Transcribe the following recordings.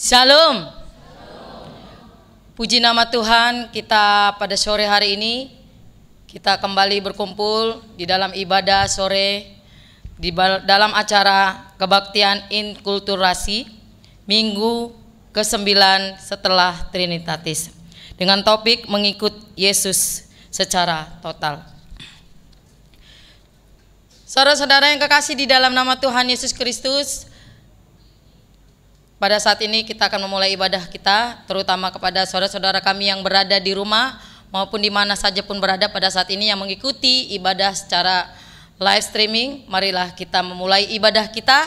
Shalom. Puji nama Tuhan, kita pada sore hari ini kita kembali berkumpul di dalam ibadah sore di dalam acara kebaktian inkulturasi minggu ke-9 setelah Trinitatis dengan topik mengikut Yesus secara total. Saudara-saudara yang kekasih di dalam nama Tuhan Yesus Kristus, pada saat ini kita akan memulai ibadah kita, terutama kepada saudara-saudara kami yang berada di rumah maupun di mana saja pun berada pada saat ini yang mengikuti ibadah secara live streaming. Marilah kita memulai ibadah kita.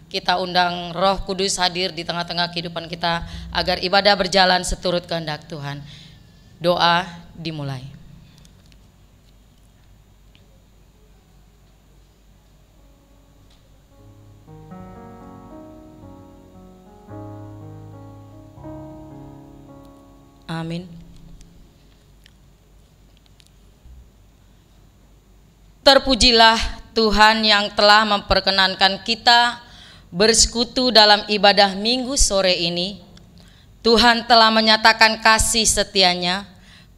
Kita undang Roh Kudus hadir di tengah-tengah kehidupan kita agar ibadah berjalan seturut kehendak Tuhan. Doa dimulai. Amin. Terpujilah Tuhan yang telah memperkenankan kita bersekutu dalam ibadah minggu sore ini. Tuhan telah menyatakan kasih setianya,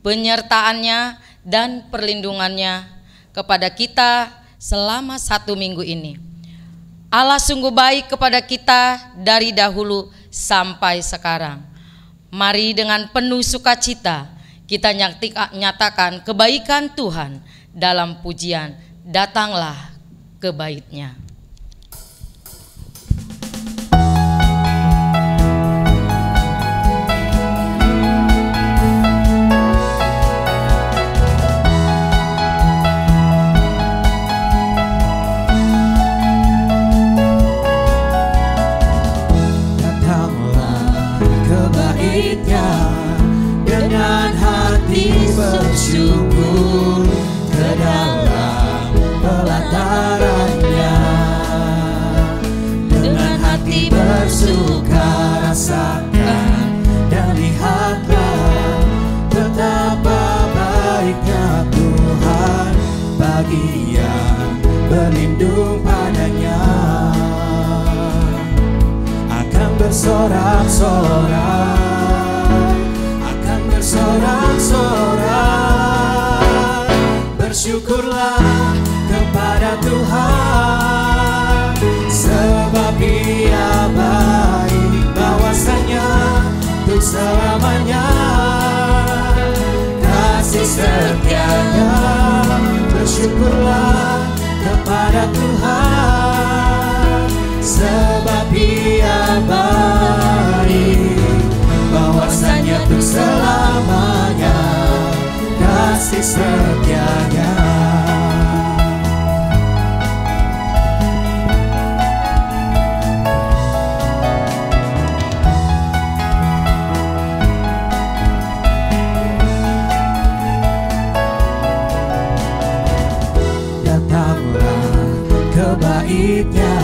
penyertaannya dan perlindungannya kepada kita selama 1 minggu ini. Allah sungguh baik kepada kita dari dahulu sampai sekarang. Mari dengan penuh sukacita kita nyatakan kebaikan Tuhan dalam pujian, datanglah ke bait-Nya. Dengan hati bersyukur ke dalam pelatarannya, dengan hati bersuka rasakan dan lihatlah betapa baiknya Tuhan bagi yang berlindung padanya. Akan bersorak-sorak, sorak-sorak, bersyukurlah kepada Tuhan, sebab Ia baik, bahwasanya untuk selamanya kasih setianya. Bersyukurlah kepada Tuhan, sebab Ia baik, bahwasanya untuk selamanya kasih setianya. Datanglah ke bait-Nya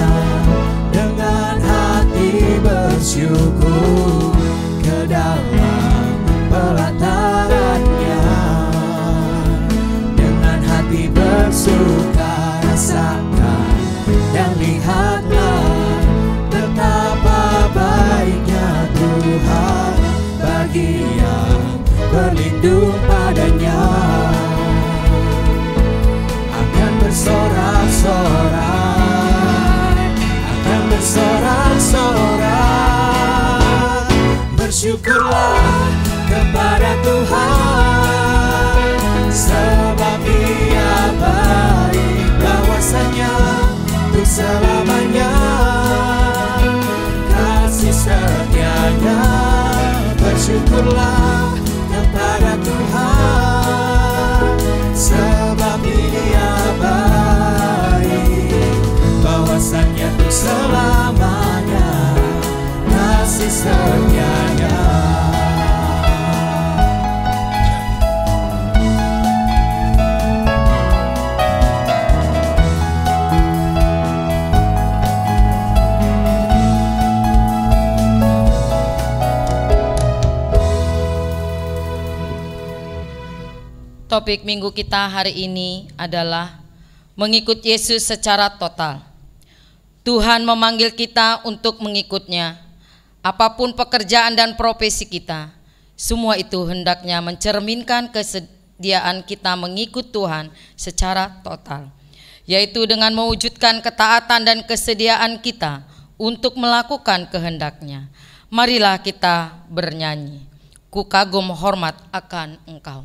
dengan hati bersyukur ke dalam pelatarannya, dengan hati bersuka rasakan dan lihatlah betapa baiknya Tuhan bagi yang berlindung padanya. Akan bersorak-sorak, akan bersorak-sorak, bersyukurlah kepada Tuhan, sebab Ia baik, bahwasanya untuk selamanya kasih setianya. Bersyukurlah kepada Tuhan, sebab Ia baik, bahwasanya untuk selamanya kasih setianya. Topik minggu kita hari ini adalah mengikut Yesus secara total. Tuhan memanggil kita untuk mengikut-Nya. Apapun pekerjaan dan profesi kita, semua itu hendaknya mencerminkan kesediaan kita mengikut Tuhan secara total, yaitu dengan mewujudkan ketaatan dan kesediaan kita untuk melakukan kehendak-Nya. Marilah kita bernyanyi, ku kagum hormat akan Engkau.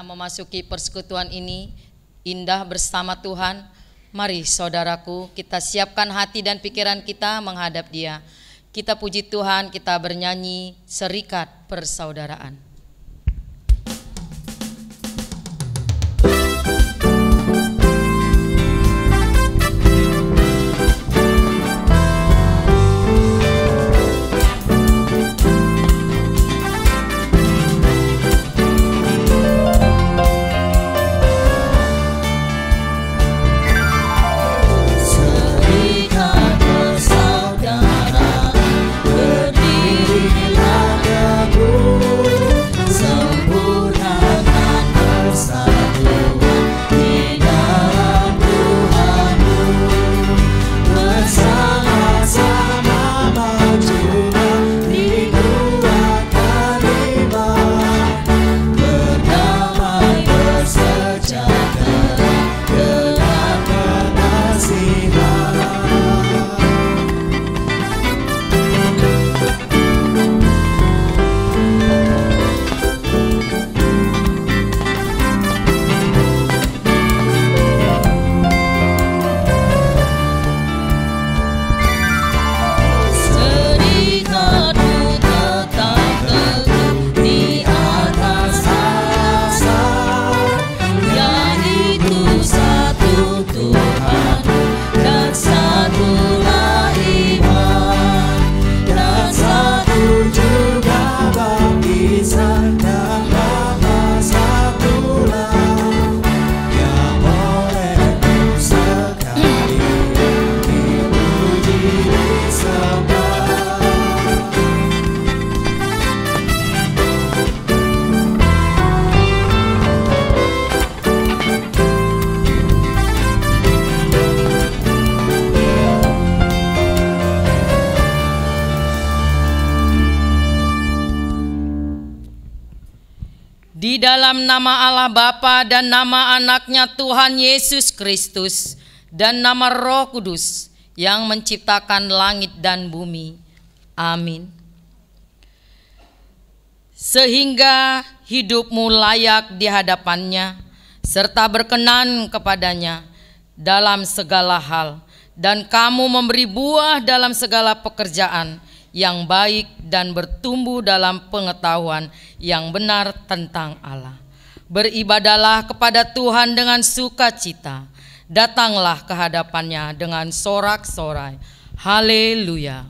Memasuki persekutuan ini indah bersama Tuhan. Mari saudaraku, kita siapkan hati dan pikiran kita menghadap Dia. Kita puji Tuhan, kita bernyanyi serikat persaudaraan. Di dalam nama Allah Bapa dan nama anaknya Tuhan Yesus Kristus dan nama Roh Kudus yang menciptakan langit dan bumi. Amin. Sehingga hidupmu layak di hadapannya, serta berkenan kepadanya dalam segala hal, dan kamu memberi buah dalam segala pekerjaan yang baik dan bertumbuh dalam pengetahuan yang benar tentang Allah. Beribadalah kepada Tuhan dengan sukacita, datanglah ke hadapannya dengan sorak-sorai. Haleluya.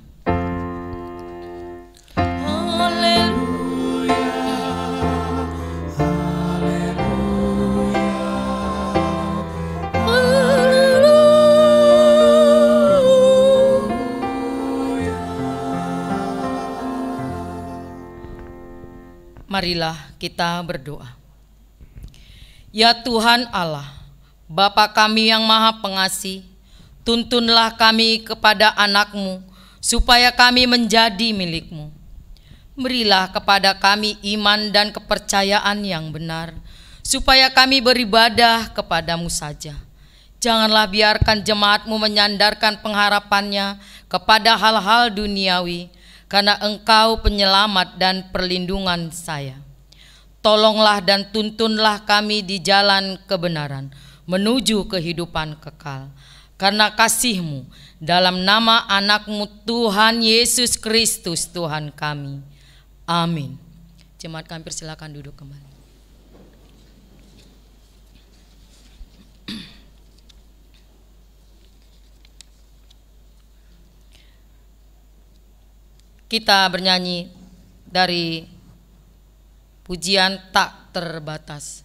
Marilah kita berdoa. Ya Tuhan Allah, Bapa kami yang Maha Pengasih, tuntunlah kami kepada anak-Mu, supaya kami menjadi milik-Mu. Berilah kepada kami iman dan kepercayaan yang benar, supaya kami beribadah kepada-Mu saja. Janganlah biarkan jemaat-Mu menyandarkan pengharapannya kepada hal-hal duniawi, karena Engkau penyelamat dan perlindungan saya. Tolonglah dan tuntunlah kami di jalan kebenaran, menuju kehidupan kekal. Karena kasih-Mu, dalam nama anak-Mu Tuhan Yesus Kristus Tuhan kami. Amin. Jemaat kami persilakan duduk kembali. Kita bernyanyi dari pujian Tak Terbatas.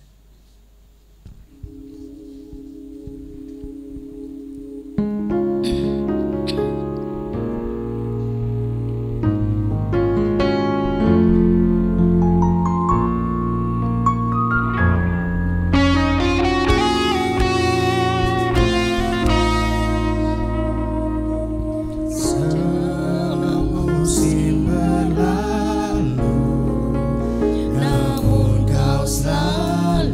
Namun kau selalu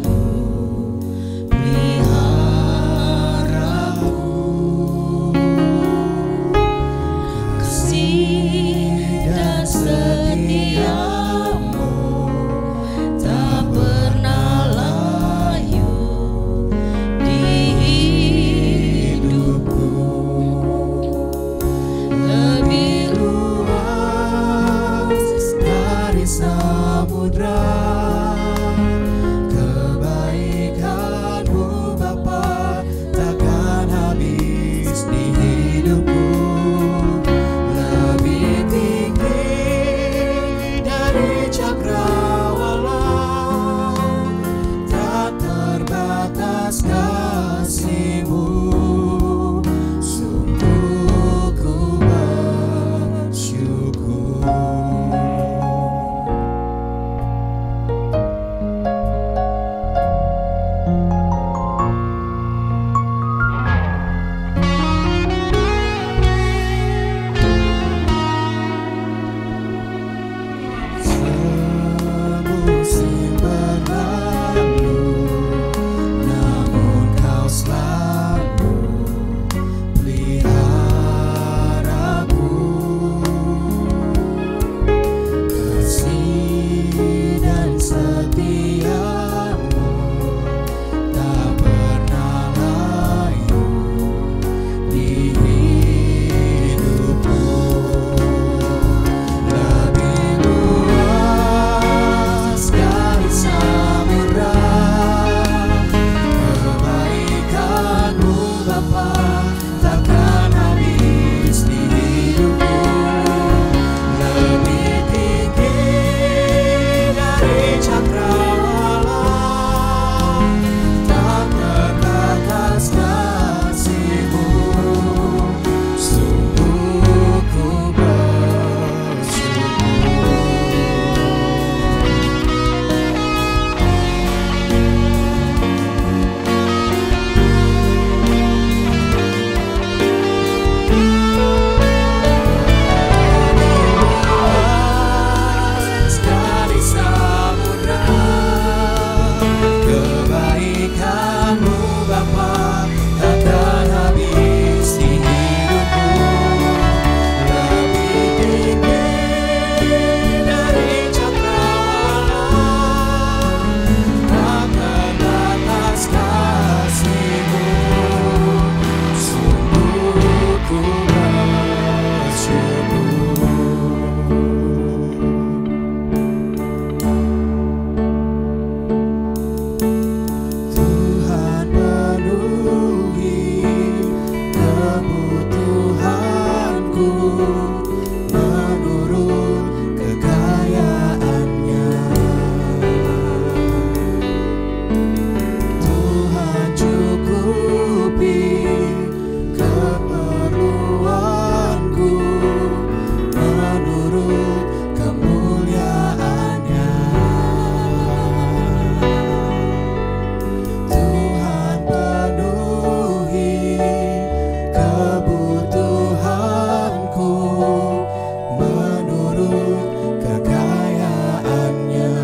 kekayaannya.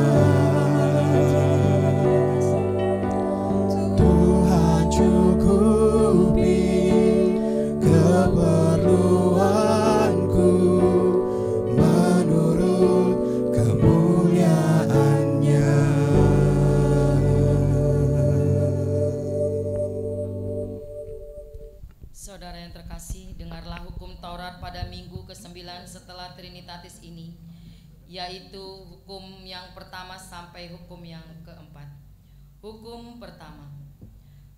Tuhan cukupi keperluanku menurut kemuliaannya. Saudara yang terkasih, dengarlah hukum Taurat pada minggu ke-9 setelah Trinitatis ini, yaitu hukum yang pertama sampai hukum yang keempat. Hukum pertama,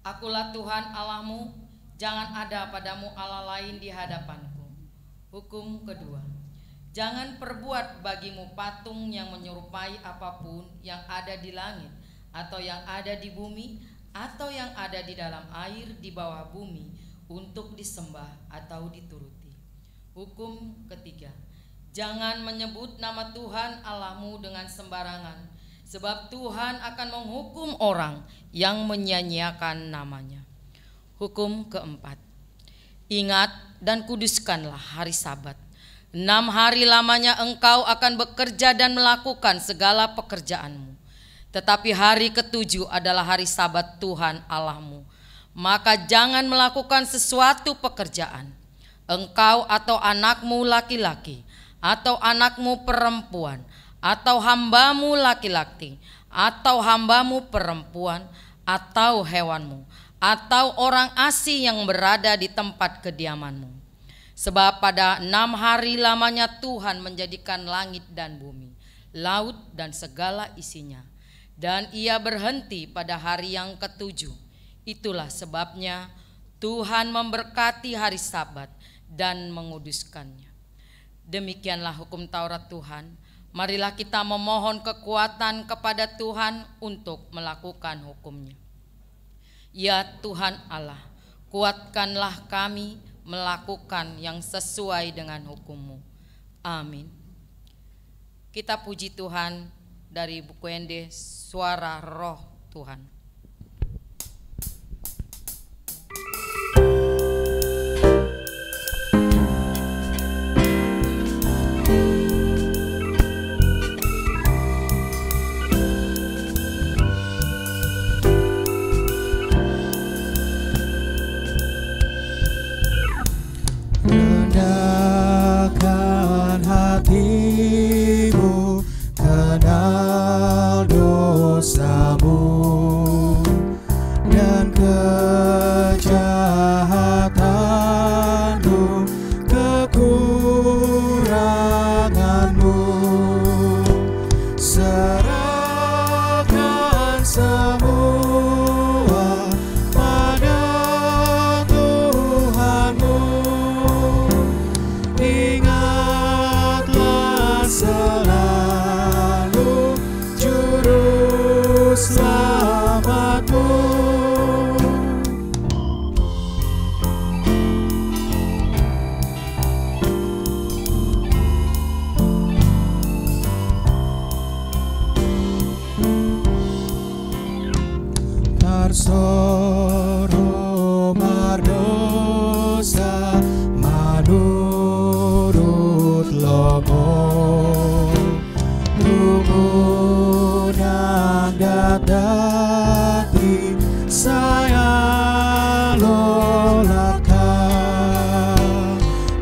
Akulah Tuhan Allahmu, jangan ada padamu Allah lain di hadapanku. Hukum kedua, jangan perbuat bagimu patung yang menyerupai apapun yang ada di langit, atau yang ada di bumi, atau yang ada di dalam air di bawah bumi, untuk disembah atau dituruti. Hukum ketiga, jangan menyebut nama Tuhan Allahmu dengan sembarangan, sebab Tuhan akan menghukum orang yang menyia-nyiakan namanya. Hukum keempat, ingat dan kuduskanlah hari Sabat. 6 hari lamanya engkau akan bekerja dan melakukan segala pekerjaanmu. Tetapi hari ke-7 adalah hari Sabat Tuhan Allahmu. Maka jangan melakukan sesuatu pekerjaan, engkau atau anakmu laki-laki, atau anakmu perempuan, atau hambamu laki-laki, atau hambamu perempuan, atau hewanmu, atau orang asing yang berada di tempat kediamanmu. Sebab pada 6 hari lamanya Tuhan menjadikan langit dan bumi, laut dan segala isinya, dan ia berhenti pada hari yang ke-7. Itulah sebabnya Tuhan memberkati hari Sabat dan menguduskannya. Demikianlah hukum Taurat Tuhan. Marilah kita memohon kekuatan kepada Tuhan untuk melakukan hukumnya. Ya Tuhan Allah, kuatkanlah kami melakukan yang sesuai dengan hukum-Mu. Amin. Kita puji Tuhan dari buku Ende Suara Roh Tuhan. Rendahkan hatimu, kenal dosamu dan kejahatanmu, kekuranganmu. Serahkan semua pada Tuhanmu. Ingatlah selalu juru selamatmu. Tarsoro mardosa manurut lomo, tumunan datati saya lolakan,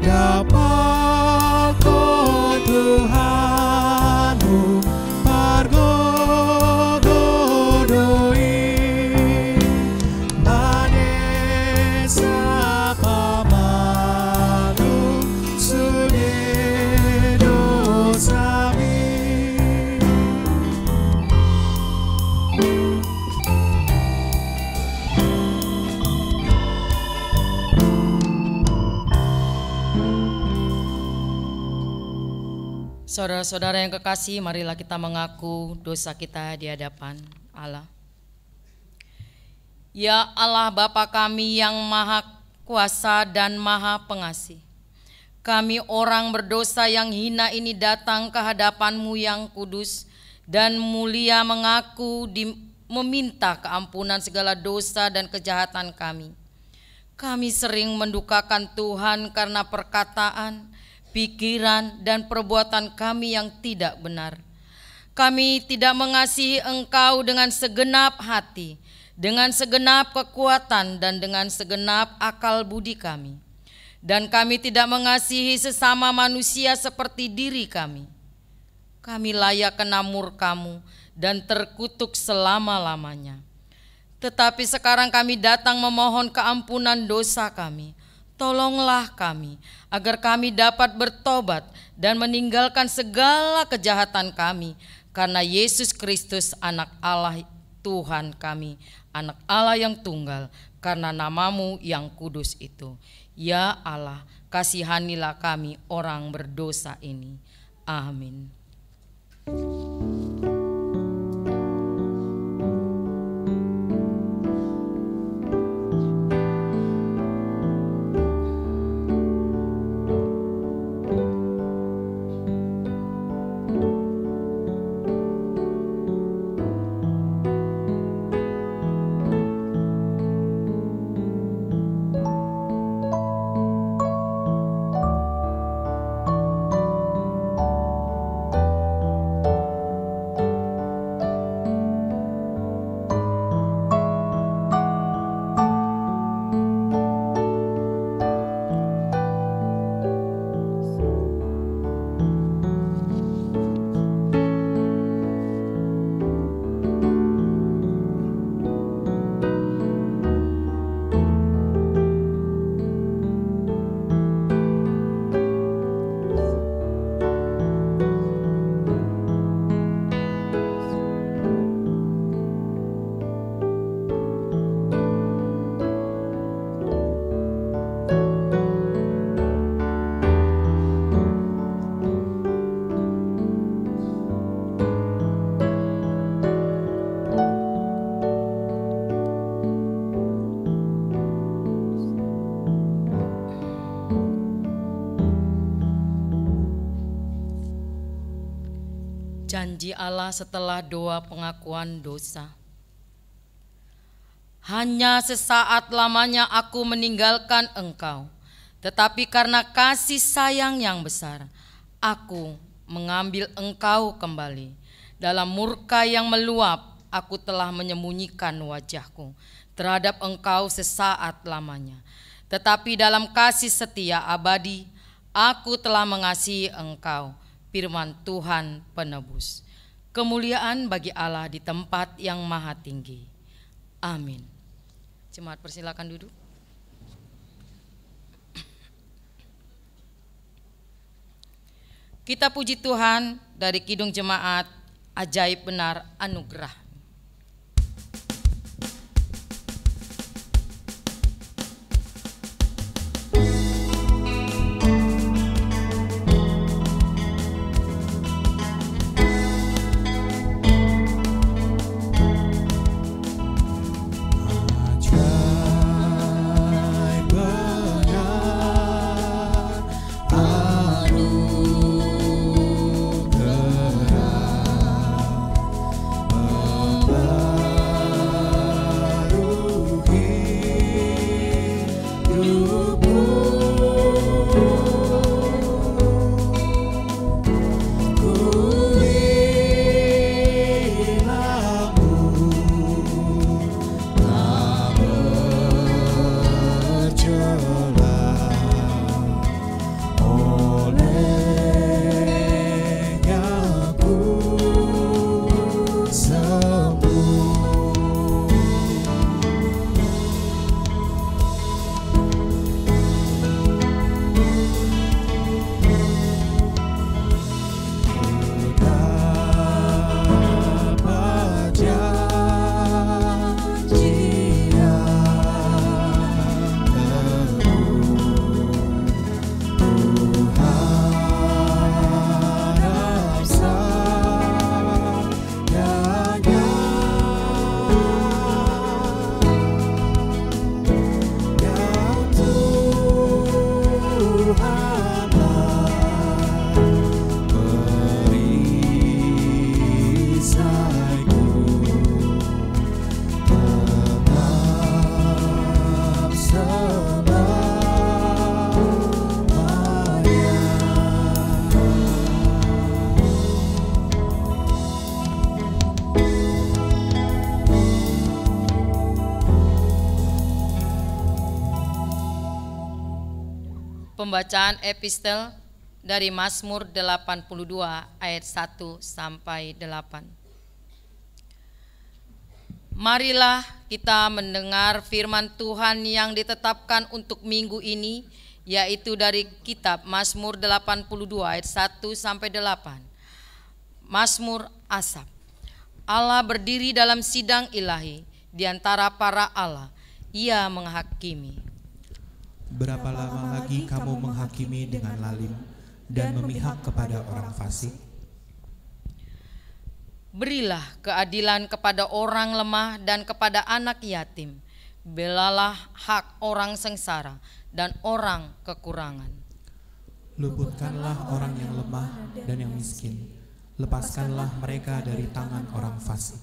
dapat kau Tuhanmu pargogodoi. Saudara-saudara yang kekasih, marilah kita mengaku dosa kita di hadapan Allah. Ya Allah Bapa kami yang maha kuasa dan maha pengasih, kami orang berdosa yang hina ini datang ke hadapan-Mu yang kudus dan mulia, mengaku meminta keampunan segala dosa dan kejahatan kami. Kami sering mendukakan Tuhan karena perkataan, pikiran, dan perbuatan kami yang tidak benar. Kami tidak mengasihi Engkau dengan segenap hati, dengan segenap kekuatan, dan dengan segenap akal budi kami. Dan kami tidak mengasihi sesama manusia seperti diri kami. Kami layak kena murka-Mu dan terkutuk selama-lamanya. Tetapi sekarang kami datang memohon keampunan dosa kami. Tolonglah kami, agar kami dapat bertobat dan meninggalkan segala kejahatan kami, karena Yesus Kristus anak Allah Tuhan kami, anak Allah yang tunggal, karena nama-Mu yang kudus itu. Ya Allah, kasihanilah kami orang berdosa ini. Amin. Janji Allah setelah doa pengakuan dosa. Hanya sesaat lamanya aku meninggalkan Engkau, tetapi karena kasih sayang yang besar, aku mengambil Engkau kembali. Dalam murka yang meluap, aku telah menyembunyikan wajahku terhadap Engkau sesaat lamanya. Tetapi dalam kasih setia abadi, aku telah mengasihi Engkau, firman Tuhan penebus. Kemuliaan bagi Allah di tempat yang maha tinggi. Amin. Jemaat persilakan duduk. Kita puji Tuhan dari Kidung Jemaat Ajaib Benar Anugerah. Anugerah Pembacaan epistel dari Mazmur 82 ayat 1 sampai 8. Marilah kita mendengar firman Tuhan yang ditetapkan untuk minggu ini, yaitu dari kitab Mazmur 82 ayat 1 sampai 8. Mazmur Asaf. Allah berdiri dalam sidang ilahi, di antara para Allah, Ia menghakimi. Berapa lama lagi kamu menghakimi dengan lalim dan memihak kepada orang fasik? Berilah keadilan kepada orang lemah dan kepada anak yatim. Belalah hak orang sengsara dan orang kekurangan. Luputkanlah orang yang lemah dan yang miskin. Lepaskanlah mereka dari tangan orang fasik.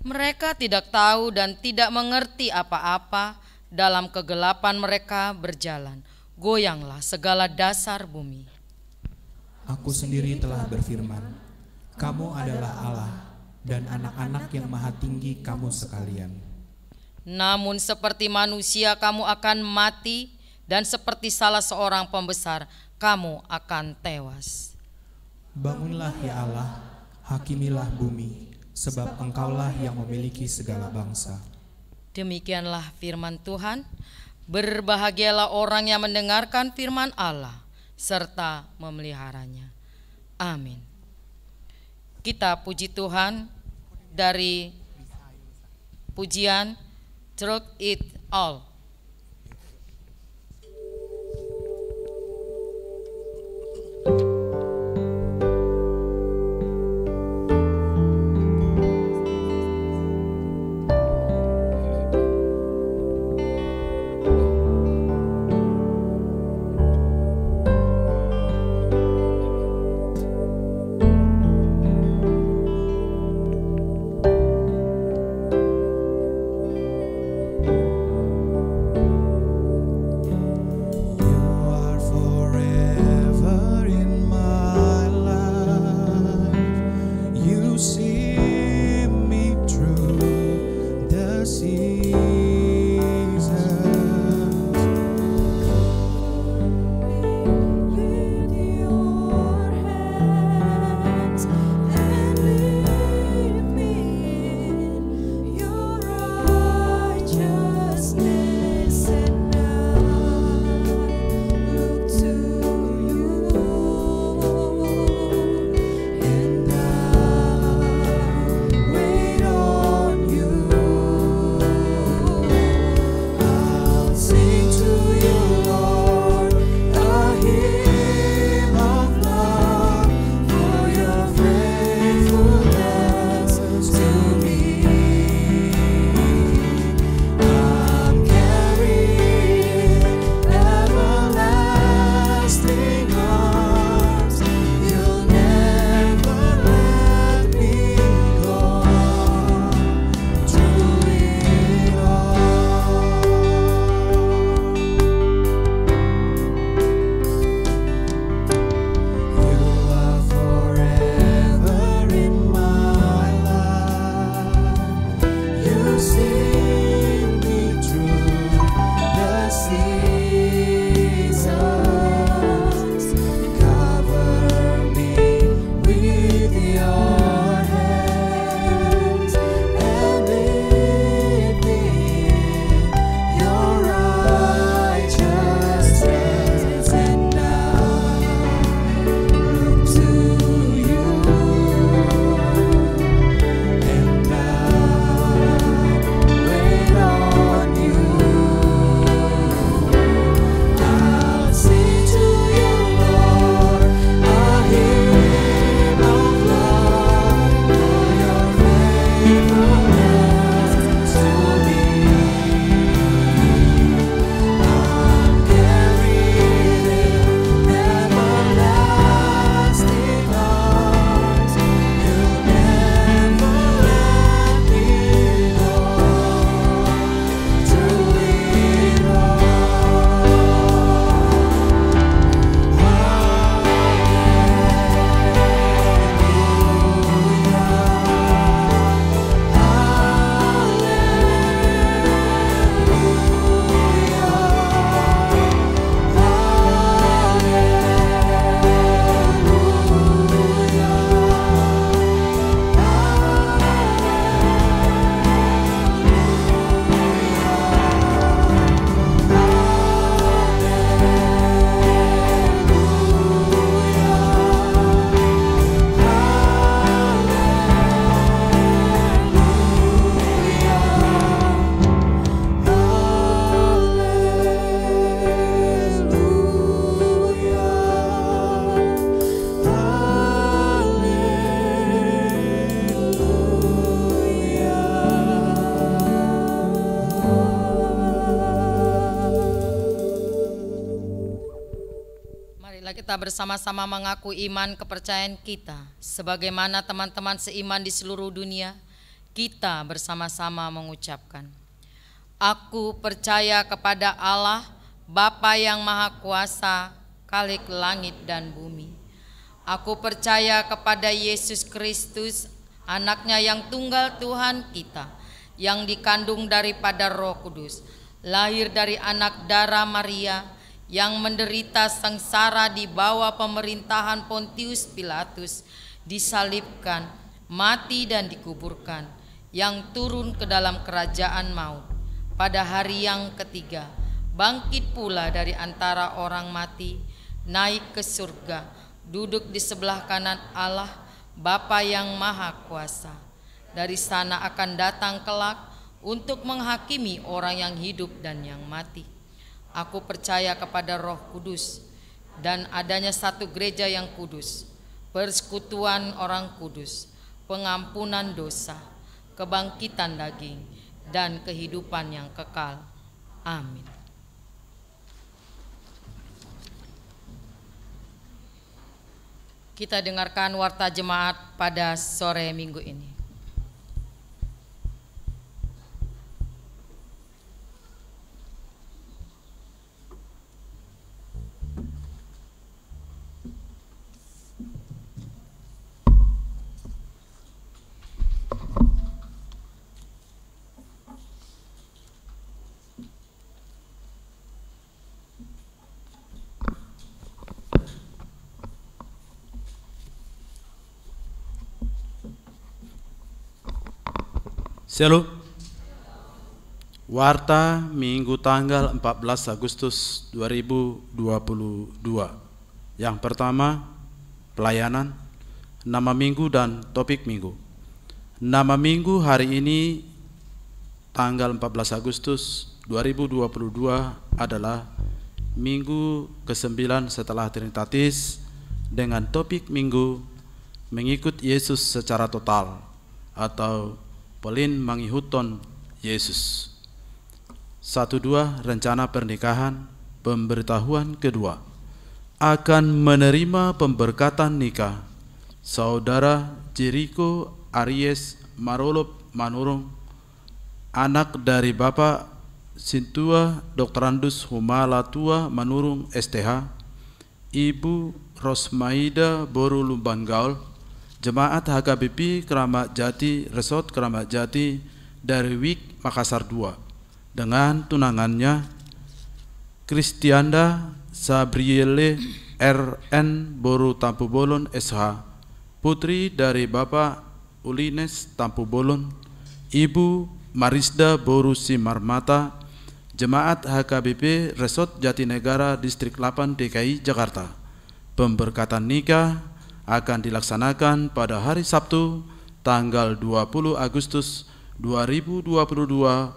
Mereka tidak tahu dan tidak mengerti apa-apa. Dalam kegelapan mereka berjalan. Goyanglah segala dasar bumi. Aku sendiri telah berfirman, kamu adalah Allah, dan anak-anak yang maha tinggi kamu sekalian. Namun seperti manusia kamu akan mati, dan seperti salah seorang pembesar kamu akan tewas. Bangunlah ya Allah, hakimilah bumi, sebab Engkaulah yang memiliki segala bangsa. Demikianlah firman Tuhan. Berbahagialah orang yang mendengarkan firman Allah serta memeliharanya. Amin. Kita puji Tuhan dari pujian Through It All. kita bersama-sama mengaku iman kepercayaan kita. Sebagaimana teman-teman seiman di seluruh dunia, kita bersama-sama mengucapkan, aku percaya kepada Allah, Bapa yang Maha Kuasa, Khalik langit dan bumi. Aku percaya kepada Yesus Kristus, anaknya yang tunggal Tuhan kita, yang dikandung daripada Roh Kudus, lahir dari anak darah Maria, yang menderita sengsara di bawah pemerintahan Pontius Pilatus, disalibkan, mati dan dikuburkan, yang turun ke dalam kerajaan maut, pada hari yang ketiga, bangkit pula dari antara orang mati, naik ke surga, duduk di sebelah kanan Allah, Bapa yang Maha Kuasa. Dari sana akan datang kelak untuk menghakimi orang yang hidup dan yang mati. Aku percaya kepada Roh Kudus dan adanya satu gereja yang kudus, persekutuan orang kudus, pengampunan dosa, kebangkitan daging, dan kehidupan yang kekal. Amin. Kita dengarkan warta jemaat pada sore minggu ini. Shalom. Warta Minggu tanggal 14 Agustus 2022. Yang pertama, pelayanan, nama minggu dan topik minggu. Nama minggu hari ini tanggal 14 Agustus 2022 adalah Minggu ke-9 setelah Trinitatis, dengan topik minggu mengikut Yesus secara total atau Pelin Mangihuton Yesus. 1-2 rencana pernikahan. Pemberitahuan kedua, akan menerima pemberkatan nikah Saudara Jericho Aries Marolop Manurung, anak dari Bapak Sintua Doktorandus Humalatua Manurung STH, Ibu Rosmaida Boru Lumbanggaul, Jemaat HKBP Keramat Jati, Resort Keramat Jati dari WIK Makassar 2, dengan tunangannya Kristianda Sabriele RN Boru Tampu Bolon SH, putri dari Bapak Ulines Tampu Bolon, Ibu Marisda Boru Simarmata, Jemaat HKBP Resort Jatinegara Distrik 8 DKI Jakarta. Pemberkatan nikah akan dilaksanakan pada hari Sabtu tanggal 20 Agustus 2022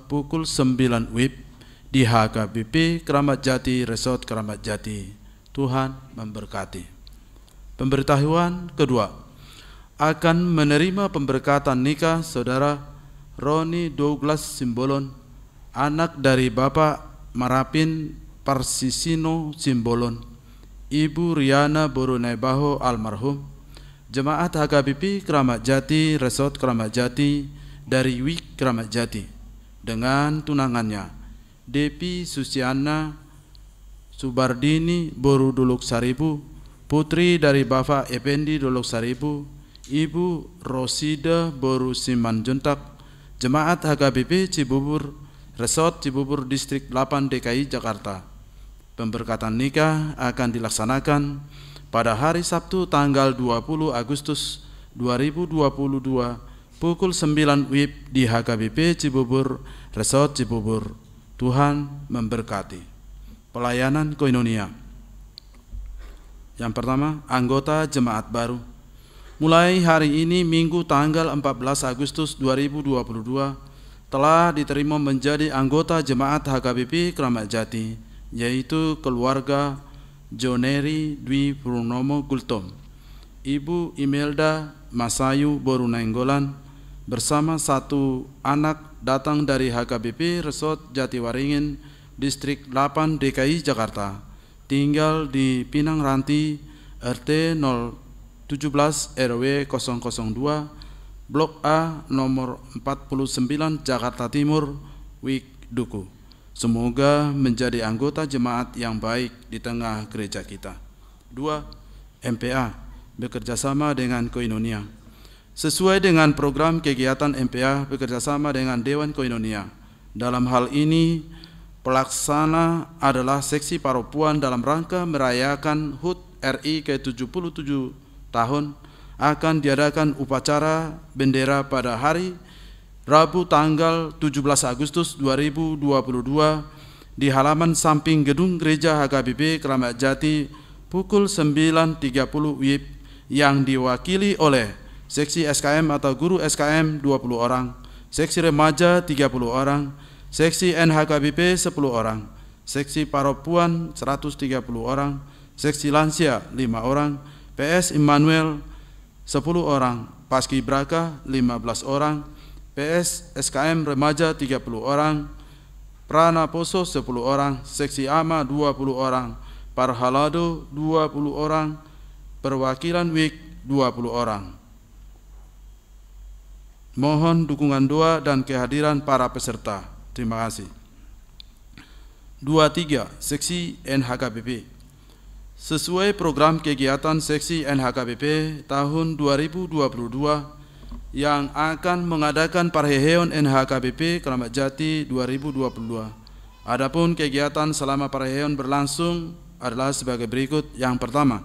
pukul 9 WIB di HKBP Keramat Jati Resort Keramat Jati. Tuhan memberkati. Pemberitahuan kedua, akan menerima pemberkatan nikah Saudara Roni Douglas Simbolon, anak dari Bapak Marapin Parsisino Simbolon, Ibu Riana Borunebaho almarhum, Jemaat HKBP Keramat Jati Resort Keramat Jati dari WIK Keramat Jati, dengan tunangannya Depi Susiana Subardini Boru Duluk Saribu, putri dari Bapak Effendi Duluk Saribu, Ibu Rosida Boru Simanjuntak, Jemaat HKBP Cibubur Resort Cibubur Distrik 8 DKI Jakarta. Pemberkatan nikah akan dilaksanakan pada hari Sabtu tanggal 20 Agustus 2022 pukul 9 WIB di HKBP Cibubur Resort Cibubur. Tuhan memberkati. Pelayanan koinonia. Yang pertama, anggota jemaat baru. Mulai hari ini Minggu tanggal 14 Agustus 2022 telah diterima menjadi anggota jemaat HKBP Keramat Jati, yaitu keluarga Joneri Dwi Purnomo Gultom, Ibu Imelda Masayu Borunenggolan bersama satu anak datang dari HKBP Resort Jatiwaringin Distrik 8 DKI Jakarta. tinggal di Pinang Ranti, RT 017 RW 002, Blok A nomor 49 Jakarta Timur, Wik Duku. Semoga menjadi anggota jemaat yang baik di tengah gereja kita. 2. MPA bekerjasama dengan Koinonia. Sesuai dengan program kegiatan MPA bekerjasama dengan Dewan Koinonia. Dalam hal ini, pelaksana adalah seksi paropuan dalam rangka merayakan HUT RI ke-77 tahun. Akan diadakan upacara bendera pada hari Rabu tanggal 17 Agustus 2022 di halaman samping gedung Gereja HKBP Kramat Jati pukul 9.30 WIB yang diwakili oleh seksi SKM atau guru SKM 20 orang, seksi remaja 30 orang, seksi NHKBP 10 orang, seksi paropuan 130 orang, seksi lansia 5 orang, PS Immanuel 10 orang, Paskibraka 15 orang, PS SKM remaja 30 orang, Prana Poso 10 orang, seksi AMA 20 orang, Parhalado 20 orang, perwakilan WIK 20 orang. Mohon dukungan doa dan kehadiran para peserta. Terima kasih. 23. Seksi NHKBP. Sesuai program kegiatan Seksi NHKBP tahun 2022 yang akan mengadakan Parheheon NHKBP Kramat Jati 2022. Adapun kegiatan selama Parheheon berlangsung adalah sebagai berikut. Yang pertama,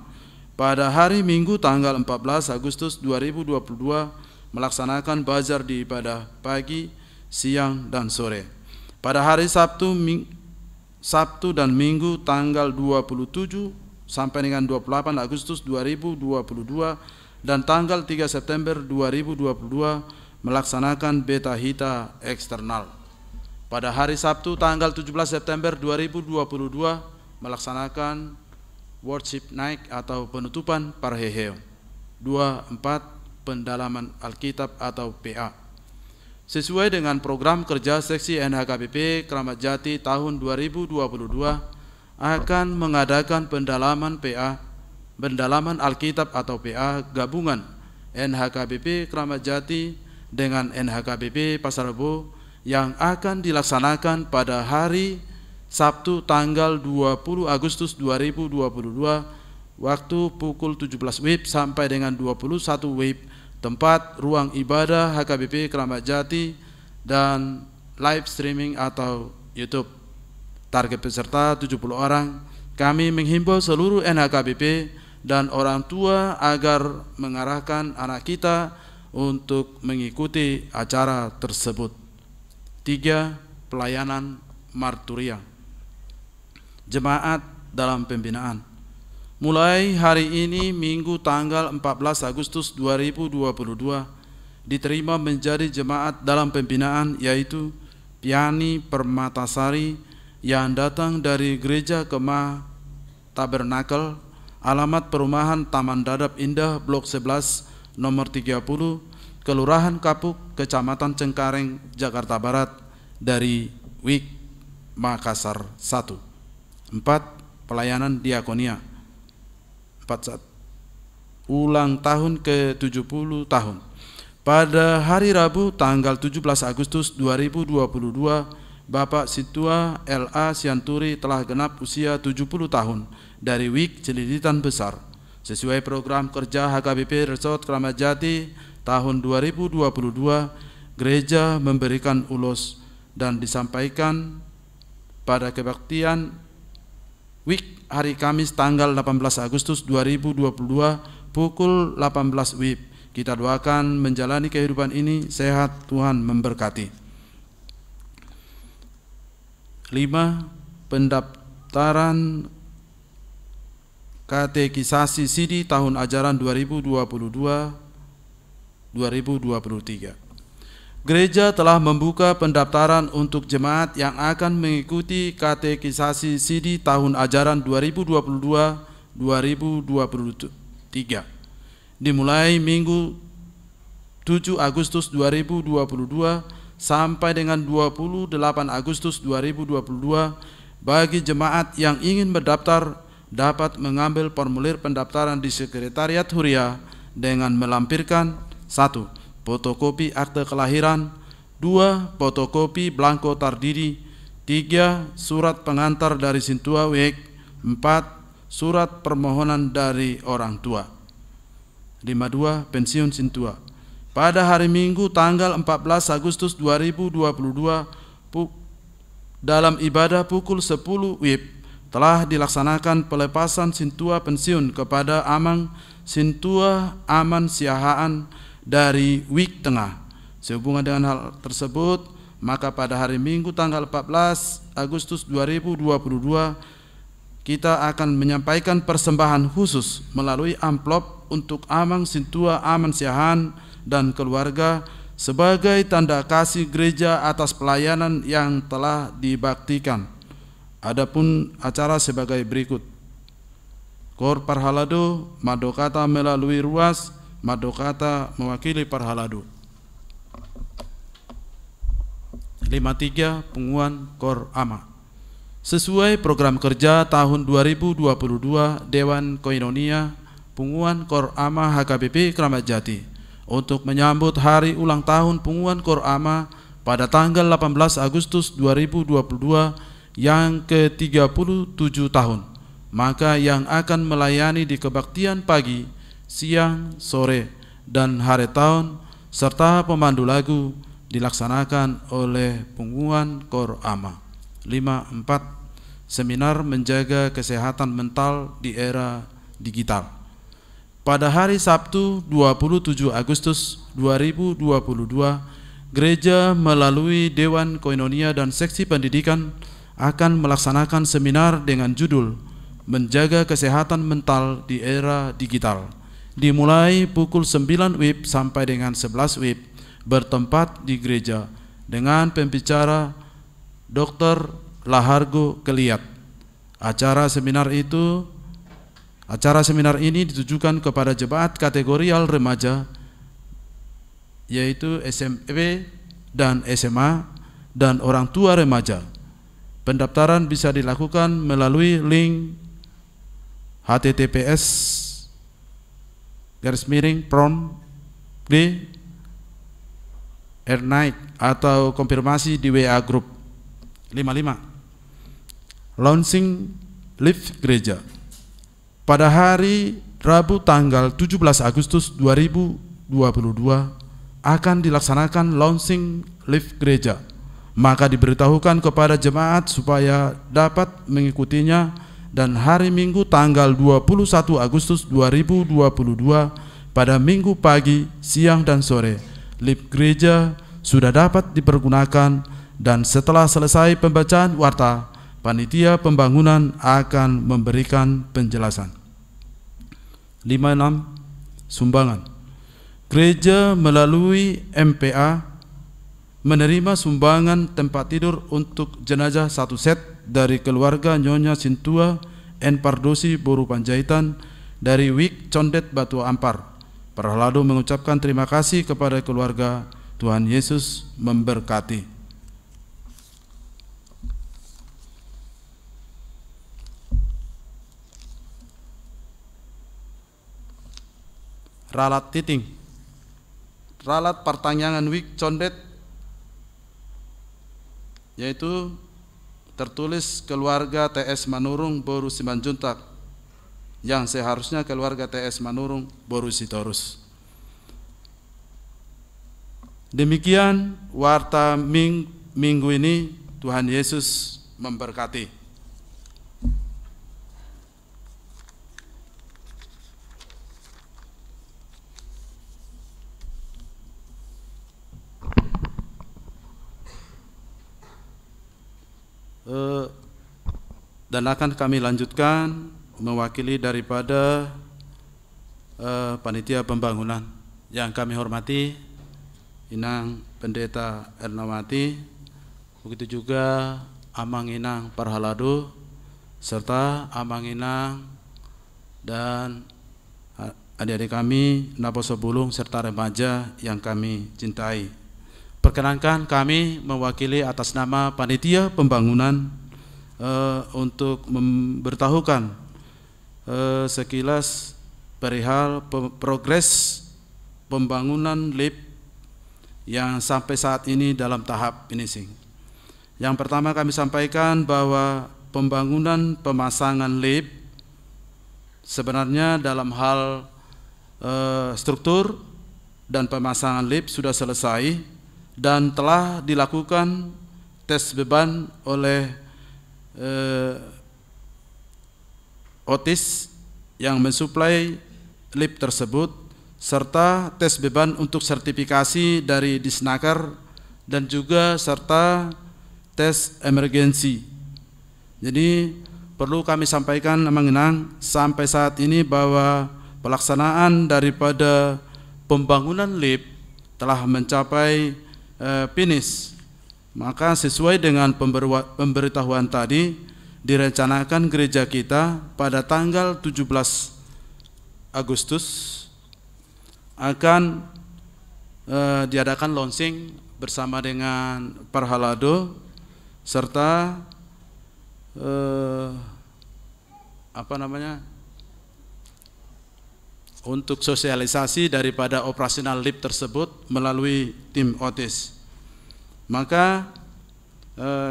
pada hari Minggu tanggal 14 Agustus 2022 melaksanakan bazar di ibadah pagi, siang, dan sore. Pada hari Sabtu dan Minggu tanggal 27 sampai dengan 28 Agustus 2022 dan tanggal 3 September 2022 melaksanakan Beta Hita eksternal. Pada hari Sabtu tanggal 17 September 2022 melaksanakan Worship Night atau penutupan Parheheon. 24. Pendalaman Alkitab atau PA. Sesuai dengan program kerja Seksi NHKBP Kramat Jati tahun 2022 akan mengadakan pendalaman PA, pendalaman Alkitab atau PA gabungan NHKBP Kramat Jati dengan NHKBP Pasar Rebo yang akan dilaksanakan pada hari Sabtu tanggal 20 Agustus 2022 waktu pukul 17 WIB sampai dengan 21 WIB, tempat ruang ibadah HKBP Kramat Jati dan live streaming atau YouTube. Target peserta 70 orang. Kami menghimbau seluruh NHKBP dan orang tua agar mengarahkan anak kita untuk mengikuti acara tersebut. 3. Pelayanan marturia. Jemaat dalam pembinaan. Mulai hari ini Minggu tanggal 14 Agustus 2022 diterima menjadi jemaat dalam pembinaan yaitu Piani Permatasari yang datang dari Gereja Kemah Tabernakel, alamat perumahan Taman Dadap Indah, Blok 11, nomor 30, Kelurahan Kapuk, Kecamatan Cengkareng, Jakarta Barat, dari WIK Makassar 1. 4. Pelayanan diakonia. 41. Ulang tahun ke-70 tahun. Pada hari Rabu tanggal 17 Agustus 2022, Bapak Situa L.A. Sianturi telah genap usia 70 tahun dari WIK Celilitan Besar. Sesuai program kerja HKBP Resort Kramat Jati tahun 2022, gereja memberikan ulos dan disampaikan pada kebaktian WIK hari Kamis tanggal 18 Agustus 2022 pukul 18 WIB. Kita doakan menjalani kehidupan ini sehat, Tuhan memberkati. 5. Pendaftaran katekisasi SIDI tahun ajaran 2022-2023. Gereja telah membuka pendaftaran untuk jemaat yang akan mengikuti katekisasi SIDI tahun ajaran 2022-2023 dimulai Minggu 7 Agustus 2022 sampai dengan 28 Agustus 2022. Bagi jemaat yang ingin mendaftar dapat mengambil formulir pendaftaran di Sekretariat Huria dengan melampirkan 1. Fotokopi akte kelahiran, 2. Fotokopi blanko tardidi, 3. Surat pengantar dari Sintua WEG, 4. Surat permohonan dari orang tua. 52. Pensiun Sintua. Pada hari Minggu tanggal 14 Agustus 2022 dalam ibadah pukul 10 WIB telah dilaksanakan pelepasan Sintua pensiun kepada Amang Sintua Aman Siahaan dari WIG Tengah. Sehubungan dengan hal tersebut, maka pada hari Minggu tanggal 14 Agustus 2022 kita akan menyampaikan persembahan khusus melalui amplop untuk Amang Sintua Aman Siahaan dan keluarga sebagai tanda kasih gereja atas pelayanan yang telah dibaktikan. Adapun acara sebagai berikut. Kor Parhalado, Madokata melalui ruas, Madokata mewakili Parhalado. 53. Pengumuman Kor Ama. Sesuai program kerja tahun 2022 Dewan Koinonia, Pengumuman Kor Ama HKBP Kramat Jati untuk menyambut hari ulang tahun Pengumuman Kor Ama pada tanggal 18 Agustus 2022 yang ke-37 tahun, maka yang akan melayani di kebaktian pagi, siang, sore, dan hari tahun serta pemandu lagu dilaksanakan oleh Pengumuman Kor Ama. 54. Seminar menjaga kesehatan mental di era digital. Pada hari Sabtu 27 Agustus 2022, gereja melalui Dewan Koinonia dan Seksi Pendidikan akan melaksanakan seminar dengan judul Menjaga Kesehatan Mental di Era Digital, dimulai pukul 9 WIB sampai dengan 11 WIB, bertempat di gereja dengan pembicara Dr. Lahargo Keliat. Acara seminar ini ditujukan kepada jemaat kategorial remaja, yaitu SMP dan SMA, dan orang tua remaja. Pendaftaran bisa dilakukan melalui link https://prom.d/night atau konfirmasi di WA Group. 55. Launching Live Gereja. Pada hari Rabu tanggal 17 Agustus 2022 akan dilaksanakan launching Live Gereja. Maka diberitahukan kepada jemaat supaya dapat mengikutinya, dan hari Minggu tanggal 21 Agustus 2022 pada Minggu pagi, siang, dan sore Live Gereja sudah dapat dipergunakan, dan setelah selesai pembacaan warta, panitia pembangunan akan memberikan penjelasan. 56. Sumbangan. Gereja melalui MPA menerima sumbangan tempat tidur untuk jenazah 1 set dari keluarga Nyonya Sintua N. Pardosi Boru Panjaitan dari WIG Condet Batu Ampar. Parhalado mengucapkan terima kasih kepada keluarga. Tuhan Yesus memberkati. Ralat titing. Ralat pertanyaan WIG Condet, yaitu tertulis keluarga TS Manurung Boru Simanjuntak, yang seharusnya keluarga TS Manurung Boru Sitorus. Demikian warta minggu ini. Tuhan Yesus memberkati. Dan akan kami lanjutkan mewakili daripada panitia pembangunan yang kami hormati Inang Pendeta Ernawati, begitu juga Amang Inang Parhalado, serta Amang Inang dan adik-adik kami Naposo Bulung serta remaja yang kami cintai. Perkenankan kami mewakili atas nama panitia pembangunan untuk memberitahukan sekilas perihal progres pembangunan lift yang sampai saat ini dalam tahap finishing. Yang pertama kami sampaikan bahwa pembangunan pemasangan lift sebenarnya dalam hal struktur dan pemasangan lift sudah selesai dan telah dilakukan tes beban oleh OTIS yang mensuplai lift tersebut, serta tes beban untuk sertifikasi dari Disnaker dan juga serta tes emergensi. Jadi perlu kami sampaikan mengenang sampai saat ini bahwa pelaksanaan daripada pembangunan lift telah mencapai finish. Maka sesuai dengan pemberitahuan tadi, direncanakan gereja kita pada tanggal 17 Agustus akan diadakan launching bersama dengan Parhalado serta untuk sosialisasi daripada operasional lift tersebut melalui tim OTIS. Maka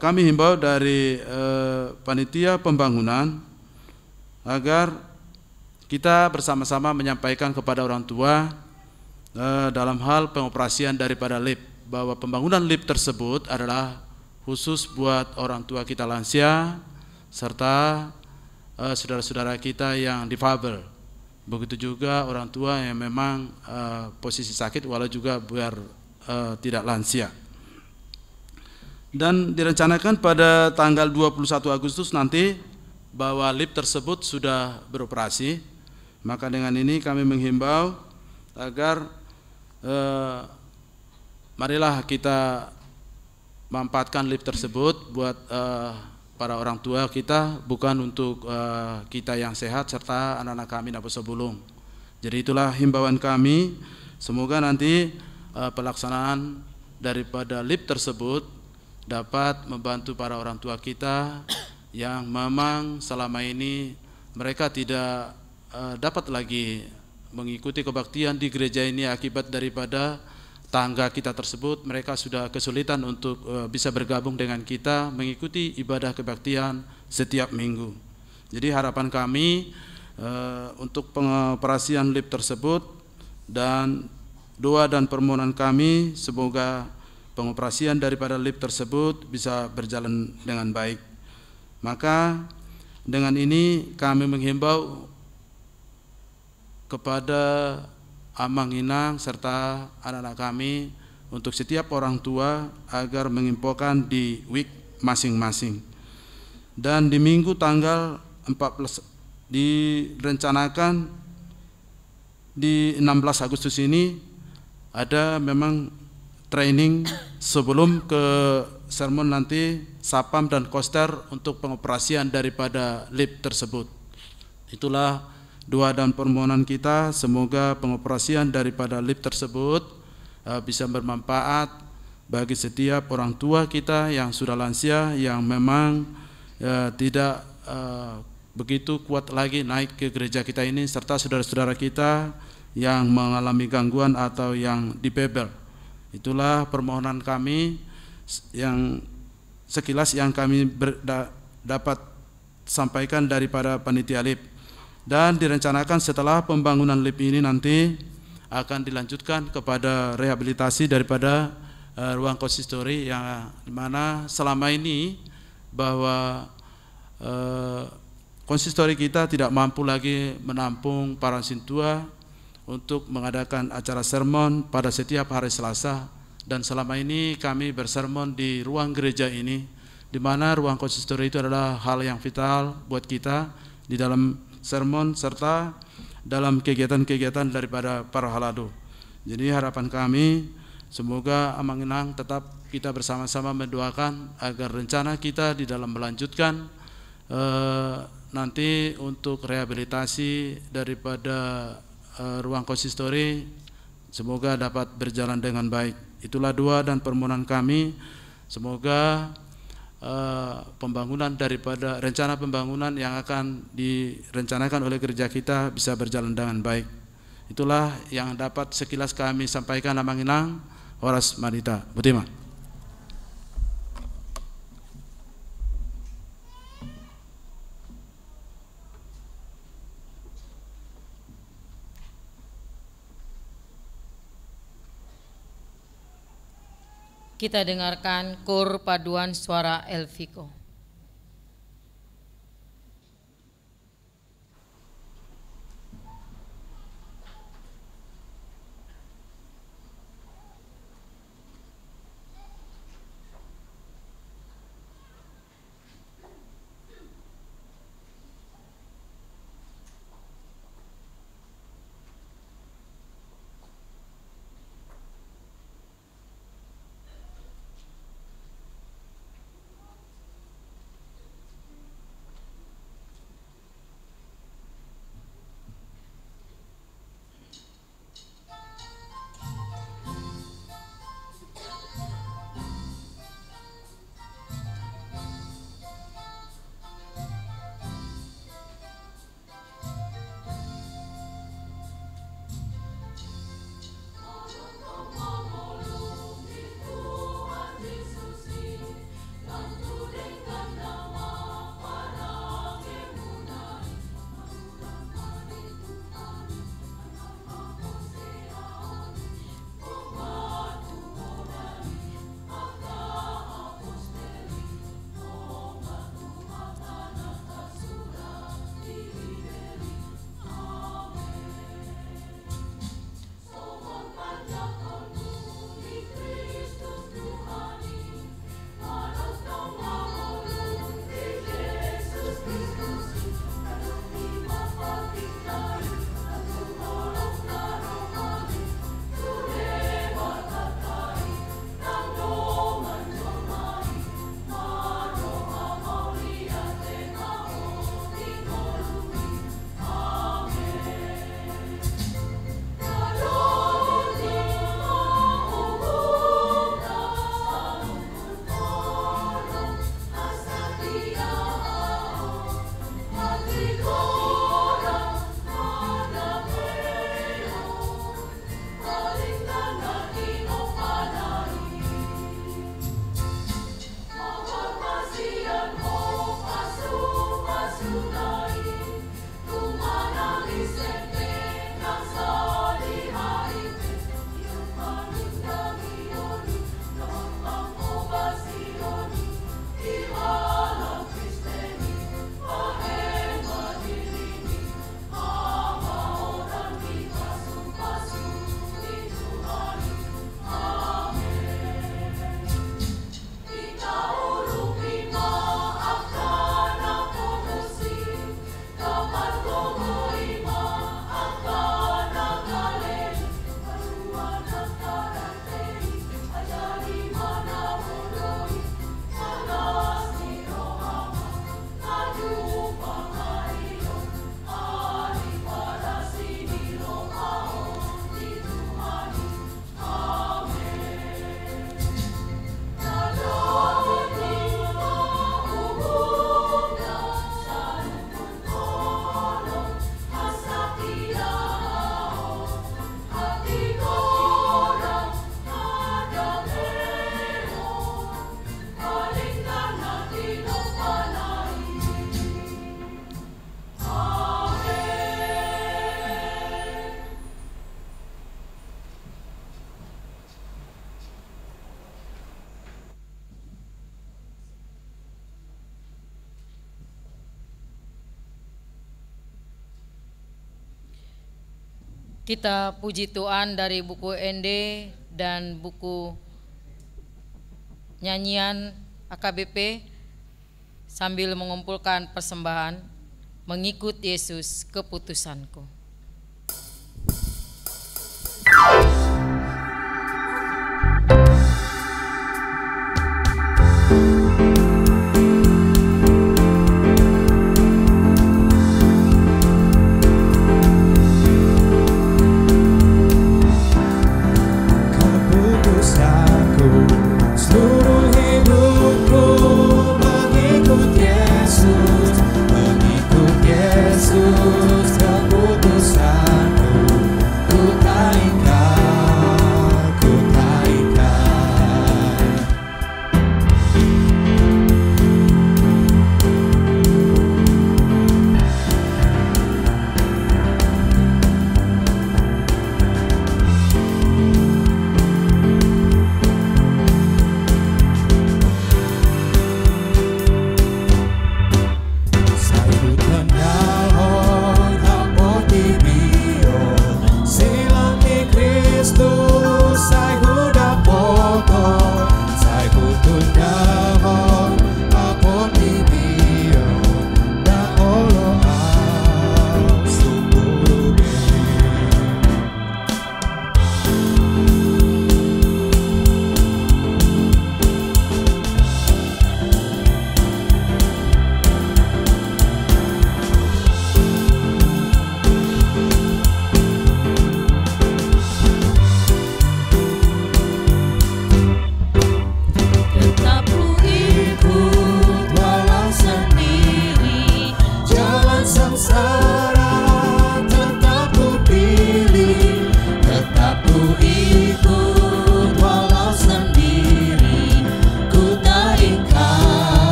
kami himbau dari panitia pembangunan agar kita bersama-sama menyampaikan kepada orang tua dalam hal pengoperasian daripada lift, bahwa pembangunan lift tersebut adalah khusus buat orang tua kita lansia serta saudara-saudara kita yang difabel. Begitu juga orang tua yang memang posisi sakit walau juga biar tidak lansia. Dan direncanakan pada tanggal 21 Agustus nanti bahwa lift tersebut sudah beroperasi. Maka dengan ini kami menghimbau agar marilah kita memanfaatkan lift tersebut buat para orang tua kita, bukan untuk kita yang sehat serta anak-anak kami yang sebelum. Jadi itulah himbauan kami. Semoga nanti pelaksanaan daripada lift tersebut dapat membantu para orang tua kita yang memang selama ini mereka tidak dapat lagi mengikuti kebaktian di gereja ini akibat daripada tangga kita tersebut. Mereka sudah kesulitan untuk bisa bergabung dengan kita mengikuti ibadah kebaktian setiap minggu. Jadi harapan kami untuk pengoperasian lift tersebut dan doa dan permohonan kami semoga pengoperasian daripada lift tersebut bisa berjalan dengan baik. Maka dengan ini kami menghimbau kepada Amang Inang serta anak-anak kami untuk setiap orang tua agar menginfokan di week masing-masing. Dan di minggu tanggal 14 direncanakan di 16 Agustus ini ada memang training sebelum ke sermon nanti Sapam dan Koster untuk pengoperasian daripada lift tersebut. Itulah doa dan permohonan kita, semoga pengoperasian daripada lift tersebut bisa bermanfaat bagi setiap orang tua kita yang sudah lansia, yang memang tidak begitu kuat lagi naik ke gereja kita ini, serta saudara-saudara kita yang mengalami gangguan atau yang dibebel. Itulah permohonan kami yang sekilas yang kami dapat sampaikan daripada panitia lift. Dan direncanakan setelah pembangunan lift ini nanti akan dilanjutkan kepada rehabilitasi daripada ruang konsistori yang dimana selama ini bahwa konsistori kita tidak mampu lagi menampung para sintua untuk mengadakan acara sermon pada setiap hari Selasa, dan selama ini kami bersermon di ruang gereja ini, di mana ruang konsistori itu adalah hal yang vital buat kita di dalam sermon serta dalam kegiatan-kegiatan daripada para halado. Jadi harapan kami semoga Amang Inang tetap kita bersama-sama mendoakan agar rencana kita di dalam melanjutkan nanti untuk rehabilitasi daripada ruang konsistori semoga dapat berjalan dengan baik. Itulah doa dan permohonan kami. Semoga pembangunan daripada rencana pembangunan yang akan direncanakan oleh gereja kita bisa berjalan dengan baik. Itulah yang dapat sekilas kami sampaikan. Namanginang Horas Manita Butima. Kita dengarkan kor paduan suara Elviko. Kita puji Tuhan dari buku ND dan buku nyanyian AKBP sambil mengumpulkan persembahan mengikut Yesus keputusanku. Keputusanku seluruh hidupku.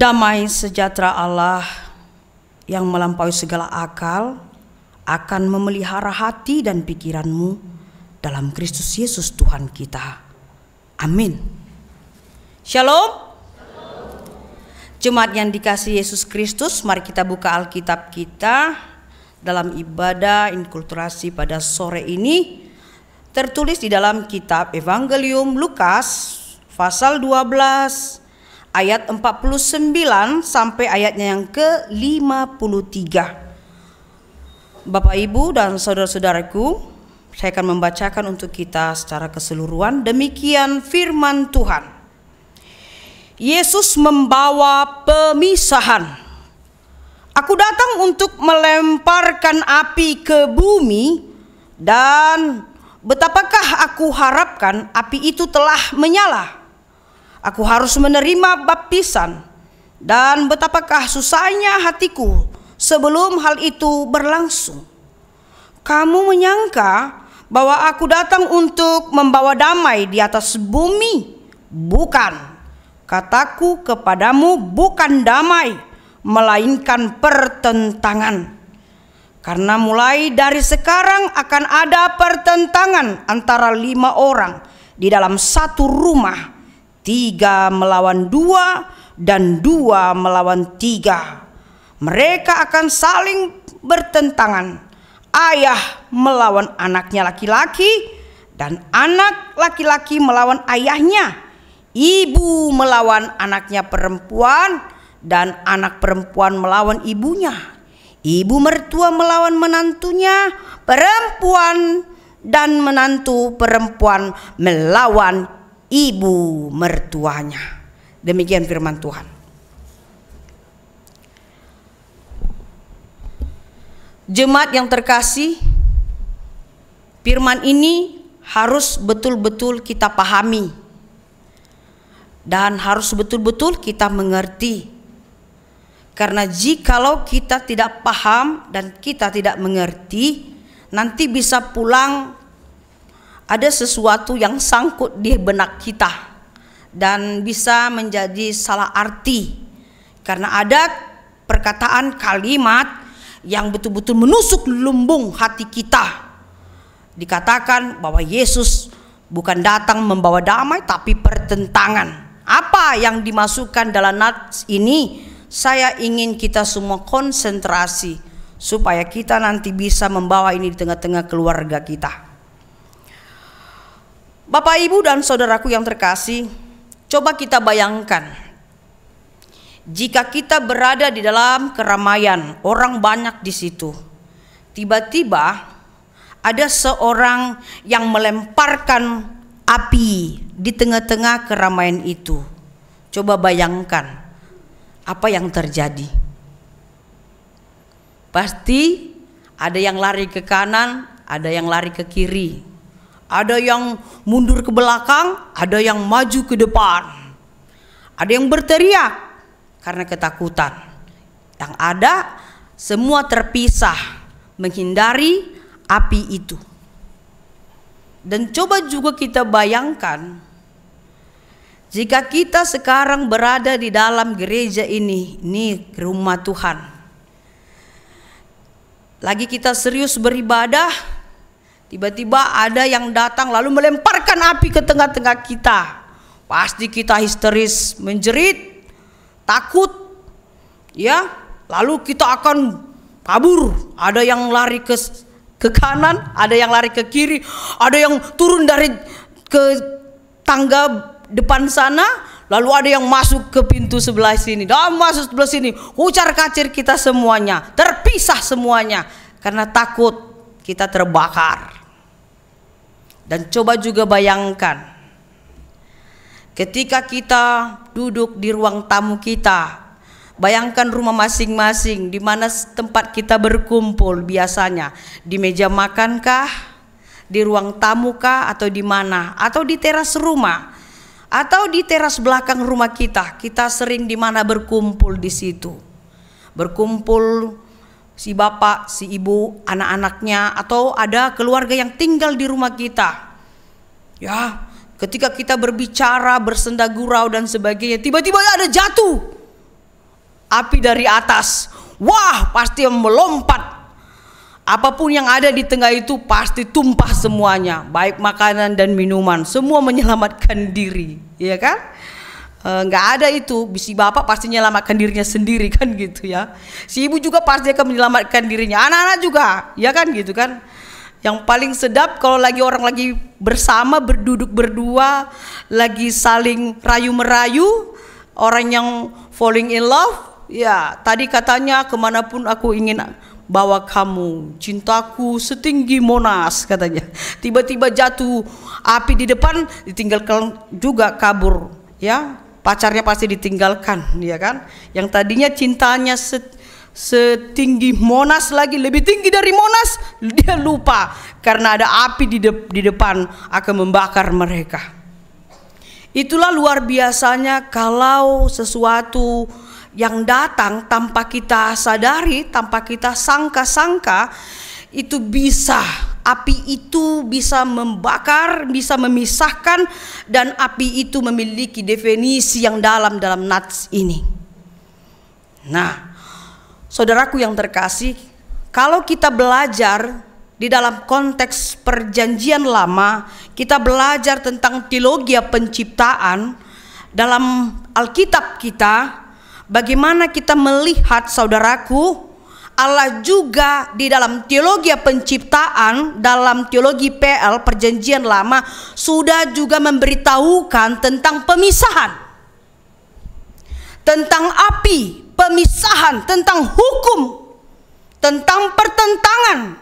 Damai sejahtera Allah yang melampaui segala akal akan memelihara hati dan pikiranmu dalam Kristus Yesus Tuhan kita. Amin. Shalom. Jemaat yang dikasihi Yesus Kristus, mari kita buka Alkitab kita dalam ibadah inkulturasi pada sore ini. Tertulis di dalam kitab Evangelium Lukas pasal 12 ayat 49 sampai ayatnya yang ke-53. Bapak, Ibu, dan saudara-saudaraku, saya akan membacakan untuk kita secara keseluruhan. Demikian firman Tuhan. Yesus membawa pemisahan. Aku datang untuk melemparkan api ke bumi, dan betapakah aku harapkan api itu telah menyala. Aku harus menerima baptisan, dan betapakah susahnya hatiku sebelum hal itu berlangsung. Kamu menyangka bahwa aku datang untuk membawa damai di atas bumi? Bukan. Kataku kepadamu, bukan damai, melainkan pertentangan. Karena mulai dari sekarang akan ada pertentangan antara 5 orang di dalam satu rumah. 3 melawan 2 dan 2 melawan 3. Mereka akan saling bertentangan. Ayah melawan anaknya laki-laki, dan anak laki-laki melawan ayahnya. Ibu melawan anaknya perempuan, dan anak perempuan melawan ibunya. Ibu mertua melawan menantunya perempuan, dan menantu perempuan melawan ibu mertuanya. Demikian firman Tuhan. Jemaat yang terkasih, firman ini harus betul-betul kita pahami dan harus betul-betul kita mengerti. Karena jikalau kita tidak paham dan kita tidak mengerti, nanti bisa pulang ada sesuatu yang sangkut di benak kita dan bisa menjadi salah arti. Karena ada perkataan kalimat yang betul-betul menusuk lumbung hati kita. Dikatakan bahwa Yesus bukan datang membawa damai tapi pertentangan. Apa yang dimasukkan dalam nats ini? Saya ingin kita semua konsentrasi supaya kita nanti bisa membawa ini di tengah-tengah keluarga kita. Bapak, Ibu, dan saudaraku yang terkasih, coba kita bayangkan jika kita berada di dalam keramaian, orang banyak di situ. Tiba-tiba ada seorang yang melemparkan api di tengah-tengah keramaian itu. Coba bayangkan apa yang terjadi. Pasti ada yang lari ke kanan, ada yang lari ke kiri. Ada yang mundur ke belakang, ada yang maju ke depan. Ada yang berteriak karena ketakutan. Yang ada semua terpisah menghindari api itu. Dan coba juga kita bayangkan jika kita sekarang berada di dalam gereja ini rumah Tuhan. Lagi kita serius beribadah, tiba-tiba ada yang datang lalu melemparkan api ke tengah-tengah kita. Pasti kita histeris, menjerit, takut, ya. Lalu kita akan kabur. Ada yang lari ke kanan, ada yang lari ke kiri, ada yang turun dari ke tangga depan sana, lalu ada yang masuk ke pintu sebelah sini, dan masuk sebelah sini. Ucar-kacir kita semuanya, terpisah semuanya karena takut kita terbakar. Dan coba juga bayangkan ketika kita duduk di ruang tamu kita, bayangkan rumah masing-masing di mana tempat kita berkumpul biasanya, di meja makankah, di ruang tamukah, atau di mana, atau di teras rumah, atau di teras belakang rumah kita. Kita sering di mana berkumpul di situ. Berkumpul si bapak, si ibu, anak-anaknya, atau ada keluarga yang tinggal di rumah kita. Ya, ketika kita berbicara, bersenda gurau dan sebagainya, tiba-tiba ada jatuh api dari atas. Wah, pasti melompat. Apapun yang ada di tengah itu pasti tumpah semuanya, baik makanan dan minuman, semua menyelamatkan diri, ya kan? Nggak ada itu, si bapak pasti menyelamatkan dirinya sendiri kan gitu ya. Si ibu juga pasti akan menyelamatkan dirinya, anak-anak juga, ya kan gitu kan. Yang paling sedap kalau lagi orang lagi bersama, berduduk berdua, lagi saling rayu-merayu, orang yang falling in love, ya tadi katanya kemanapun aku ingin bawa kamu, cintaku setinggi Monas katanya. Tiba-tiba jatuh api di depan, ditinggalkan juga kabur, ya. Pacarnya pasti ditinggalkan, ya kan. Yang tadinya cintanya setinggi Monas, lagi lebih tinggi dari Monas, dia lupa karena ada api di depan akan membakar mereka. Itulah luar biasanya kalau sesuatu yang datang tanpa kita sadari, tanpa kita sangka-sangka, itu bisa, api itu bisa membakar, bisa memisahkan, dan api itu memiliki definisi yang dalam nats ini. Nah, saudaraku yang terkasih, kalau kita belajar di dalam konteks perjanjian lama, kita belajar tentang teologi penciptaan dalam Alkitab kita. Bagaimana kita melihat, saudaraku, Allah juga di dalam teologi penciptaan, dalam teologi PL perjanjian lama sudah juga memberitahukan tentang pemisahan, tentang api, pemisahan, tentang hukum, tentang pertentangan.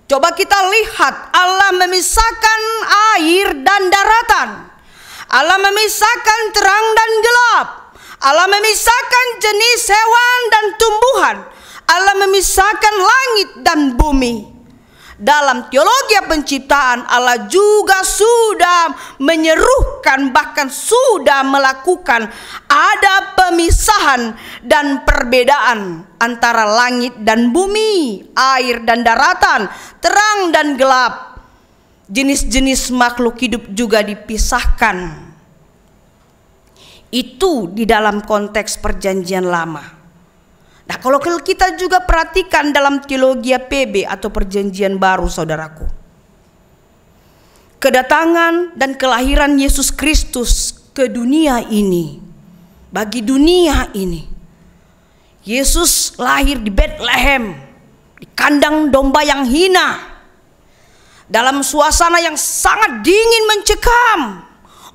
Coba kita lihat, Allah memisahkan air dan daratan, Allah memisahkan terang dan gelap, Allah memisahkan jenis hewan dan tumbuhan, Allah memisahkan langit dan bumi. Dalam teologi penciptaan, Allah juga sudah menyerukan, bahkan sudah melakukan ada pemisahan dan perbedaan antara langit dan bumi, air dan daratan, terang dan gelap. Jenis-jenis makhluk hidup juga dipisahkan. Itu di dalam konteks perjanjian lama. Nah, kalau kita juga perhatikan dalam teologi PB atau perjanjian baru, saudaraku, kedatangan dan kelahiran Yesus Kristus ke dunia ini, bagi dunia ini, Yesus lahir di Bethlehem, di kandang domba yang hina, dalam suasana yang sangat dingin mencekam.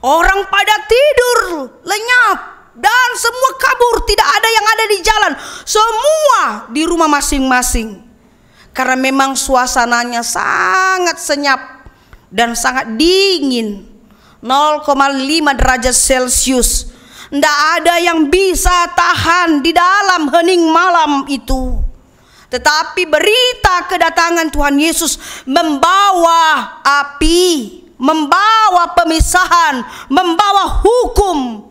Orang pada tidur lenyap dan semua kabur, tidak ada yang ada di jalan, semua di rumah masing-masing. Karena memang suasananya sangat senyap dan sangat dingin, 0,5 derajat Celcius. Tidak ada yang bisa tahan di dalam hening malam itu. Tetapi berita kedatangan Tuhan Yesus membawa api, membawa pemisahan, membawa hukum.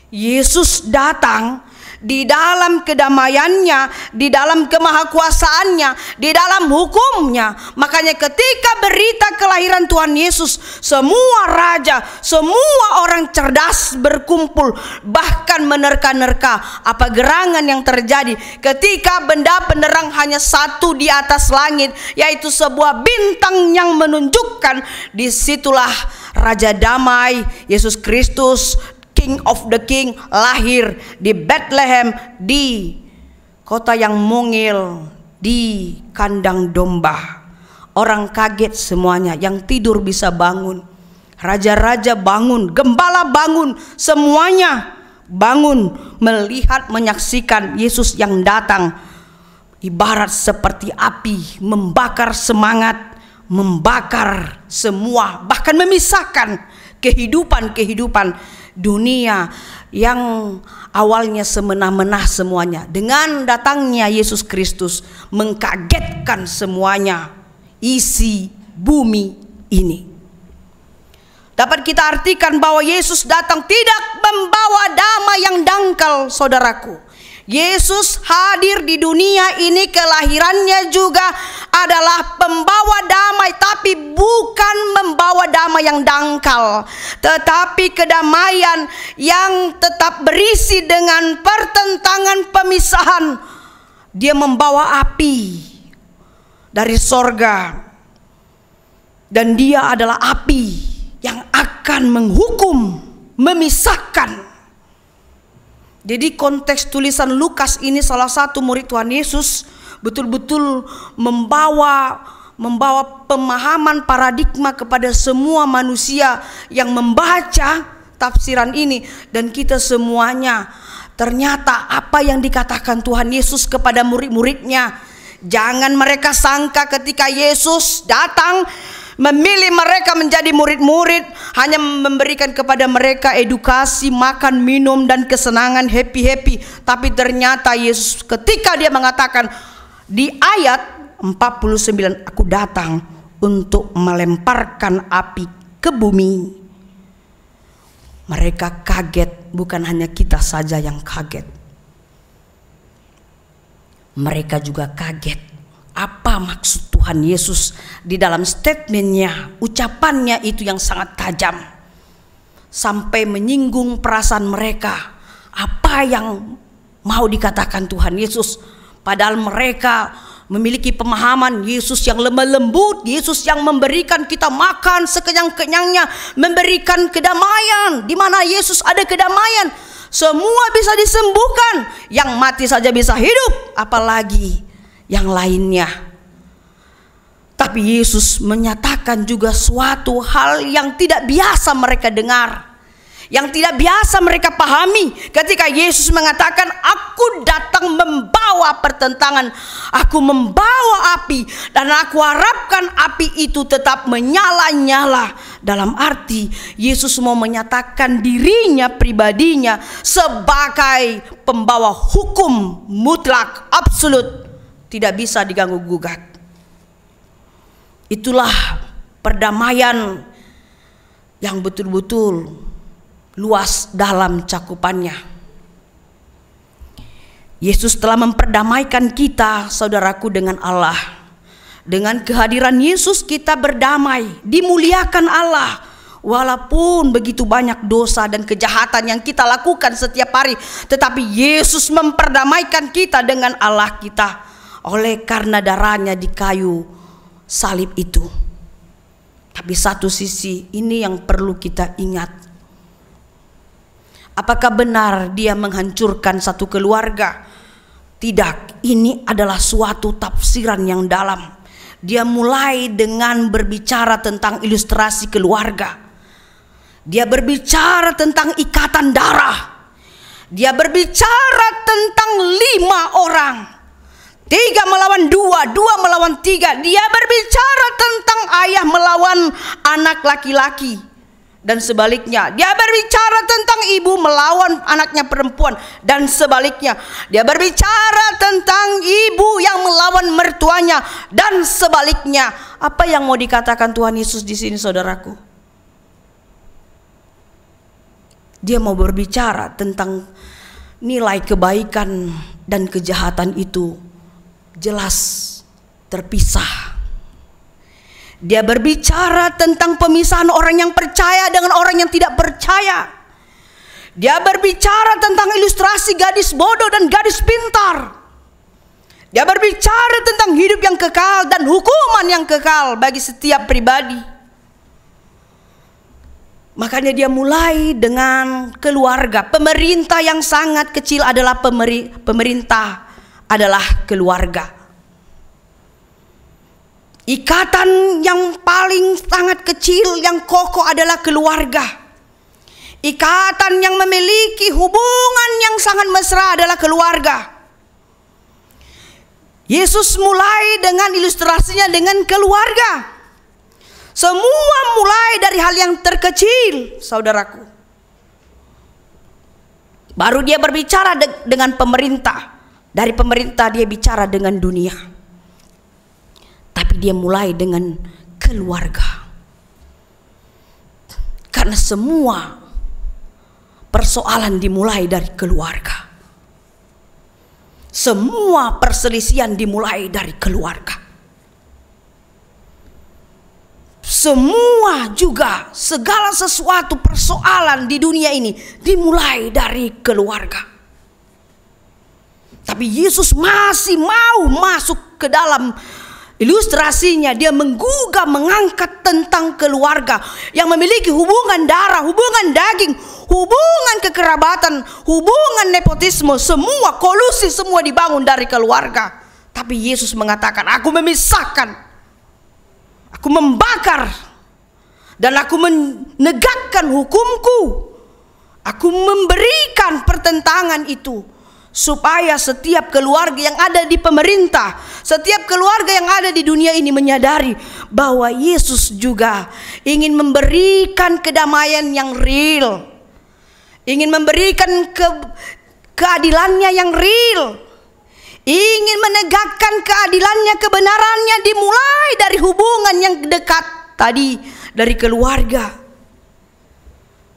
Yesus datang di dalam kedamaiannya, di dalam kemahakuasaannya, di dalam hukumnya. Makanya ketika berita kelahiran Tuhan Yesus, semua raja, semua orang cerdas berkumpul, bahkan menerka-nerka apa gerangan yang terjadi ketika benda penerang hanya satu di atas langit, yaitu sebuah bintang yang menunjukkan disitulah Raja Damai, Yesus Kristus, King of the King, lahir di Bethlehem, di kota yang mungil, di kandang domba. Orang kaget semuanya, yang tidur bisa bangun, raja-raja bangun, gembala bangun, semuanya bangun melihat, menyaksikan Yesus yang datang. Ibarat seperti api membakar semangat, membakar semua, bahkan memisahkan kehidupan dunia yang awalnya semena-mena semuanya. Dengan datangnya Yesus Kristus mengkagetkan semuanya, isi bumi ini. Dapat kita artikan bahwa Yesus datang tidak membawa damai yang dangkal, saudaraku. Yesus hadir di dunia ini, kelahirannya juga adalah pembawa damai, tapi bukan membawa damai yang dangkal, tetapi kedamaian yang tetap berisi dengan pertentangan pemisahan. Dia membawa api, dari sorga, dan dia adalah api yang akan menghukum, memisahkan. Jadi konteks tulisan Lukas ini, salah satu murid Tuhan Yesus betul-betul membawa pemahaman paradigma kepada semua manusia yang membaca tafsiran ini. Dan kita semuanya, ternyata apa yang dikatakan Tuhan Yesus kepada murid-muridnya, jangan mereka sangka ketika Yesus datang memilih mereka menjadi murid-murid hanya memberikan kepada mereka edukasi, makan, minum, dan kesenangan, happy-happy. Tapi ternyata Yesus ketika dia mengatakan di ayat 49, aku datang untuk melemparkan api ke bumi, mereka kaget. Bukan hanya kita saja yang kaget, mereka juga kaget. Apa maksud Tuhan Yesus di dalam statementnya, ucapannya itu yang sangat tajam, sampai menyinggung perasaan mereka. Apa yang mau dikatakan Tuhan Yesus? Padahal mereka memiliki pemahaman Yesus yang lemah lembut, Yesus yang memberikan kita makan sekenyang-kenyangnya, memberikan kedamaian. Di mana Yesus ada kedamaian, semua bisa disembuhkan, yang mati saja bisa hidup, apalagi yang lainnya. Tapi Yesus menyatakan juga suatu hal yang tidak biasa mereka dengar, yang tidak biasa mereka pahami. Ketika Yesus mengatakan, aku datang membawa pertentangan, aku membawa api, dan aku harapkan api itu tetap menyala-nyala. Dalam arti Yesus mau menyatakan dirinya pribadinya sebagai pembawa hukum mutlak, absolut, tidak bisa diganggu gugat. Itulah perdamaian yang betul-betul luas dalam cakupannya. Yesus telah memperdamaikan kita, saudaraku, dengan Allah. Dengan kehadiran Yesus kita berdamai, dimuliakan Allah. Walaupun begitu banyak dosa dan kejahatan yang kita lakukan setiap hari, tetapi Yesus memperdamaikan kita dengan Allah kita oleh karena darahnya di kayu salib itu. Tapi satu sisi ini yang perlu kita ingat. Apakah benar dia menghancurkan satu keluarga? Tidak, ini adalah suatu tafsiran yang dalam. Dia mulai dengan berbicara tentang ilustrasi keluarga. Dia berbicara tentang ikatan darah. Dia berbicara tentang 5 orang, 3 melawan 2, 2 melawan 3. Dia berbicara tentang ayah melawan anak laki-laki, dan sebaliknya. Dia berbicara tentang ibu melawan anaknya perempuan, dan sebaliknya. Dia berbicara tentang ibu yang melawan mertuanya, dan sebaliknya. Apa yang mau dikatakan Tuhan Yesus di sini, saudaraku? Dia mau berbicara tentang nilai kebaikan dan kejahatan itu jelas terpisah. Dia berbicara tentang pemisahan orang yang percaya dengan orang yang tidak percaya. Dia berbicara tentang ilustrasi gadis bodoh dan gadis pintar. Dia berbicara tentang hidup yang kekal dan hukuman yang kekal bagi setiap pribadi. Makanya dia mulai dengan keluarga. Pemerintah yang sangat kecil adalah pemerintah adalah keluarga. Ikatan yang paling sangat kecil yang kokoh adalah keluarga. Ikatan yang memiliki hubungan yang sangat mesra adalah keluarga. Yesus mulai dengan ilustrasinya dengan keluarga. Semua mulai dari hal yang terkecil, saudaraku. Baru dia berbicara dengan pemerintah. Dari pemerintah dia bicara dengan dunia. Tapi dia mulai dengan keluarga. Karena semua persoalan dimulai dari keluarga. Semua perselisihan dimulai dari keluarga. Semua juga segala sesuatu persoalan di dunia ini dimulai dari keluarga. Tapi Yesus masih mau masuk ke dalam Ilustrasinya dia menggugah, mengangkat tentang keluarga yang memiliki hubungan darah, hubungan daging, hubungan kekerabatan, hubungan nepotisme, semua kolusi, semua dibangun dari keluarga. Tapi Yesus mengatakan, aku memisahkan, aku membakar, dan aku menegakkan hukumku. Aku memberikan pertentangan itu, supaya setiap keluarga yang ada di pemerintah, setiap keluarga yang ada di dunia ini menyadari bahwa Yesus juga ingin memberikan kedamaian yang real, ingin memberikan keadilannya yang real, ingin menegakkan keadilannya, kebenarannya, dimulai dari hubungan yang dekat tadi, dari keluarga.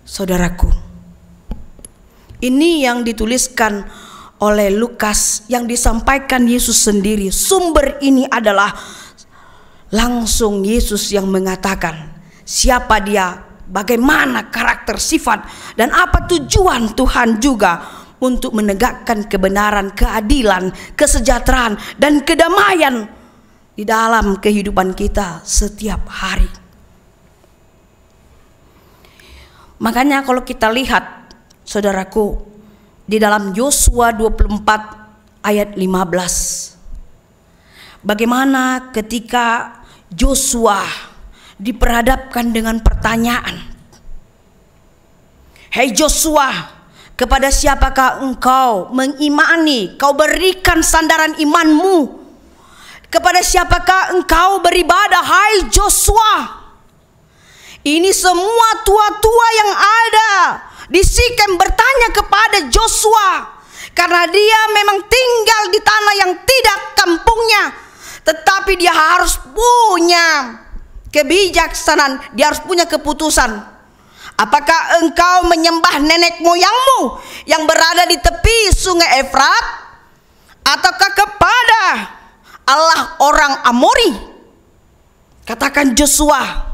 Saudaraku, ini yang dituliskan oleh Lukas, yang disampaikan Yesus sendiri. Sumber ini adalah langsung Yesus yang mengatakan siapa dia, bagaimana karakter, sifat, dan apa tujuan Tuhan juga untuk menegakkan kebenaran, keadilan, kesejahteraan, dan kedamaian di dalam kehidupan kita setiap hari. Makanya kalau kita lihat, saudaraku, di dalam Yosua 24 ayat 15, bagaimana ketika Yosua diperhadapkan dengan pertanyaan, "Hei Yosua, kepada siapakah engkau mengimani? Kau berikan sandaran imanmu. Kepada siapakah engkau beribadah, hai Yosua?" Ini semua tua-tua yang ada di Sikem bertanya kepada Yosua, karena dia memang tinggal di tanah yang tidak kampungnya, tetapi dia harus punya kebijaksanaan, dia harus punya keputusan. Apakah engkau menyembah nenek moyangmu yang berada di tepi sungai Efrat, ataukah kepada Allah orang Amori? Katakan Yosua,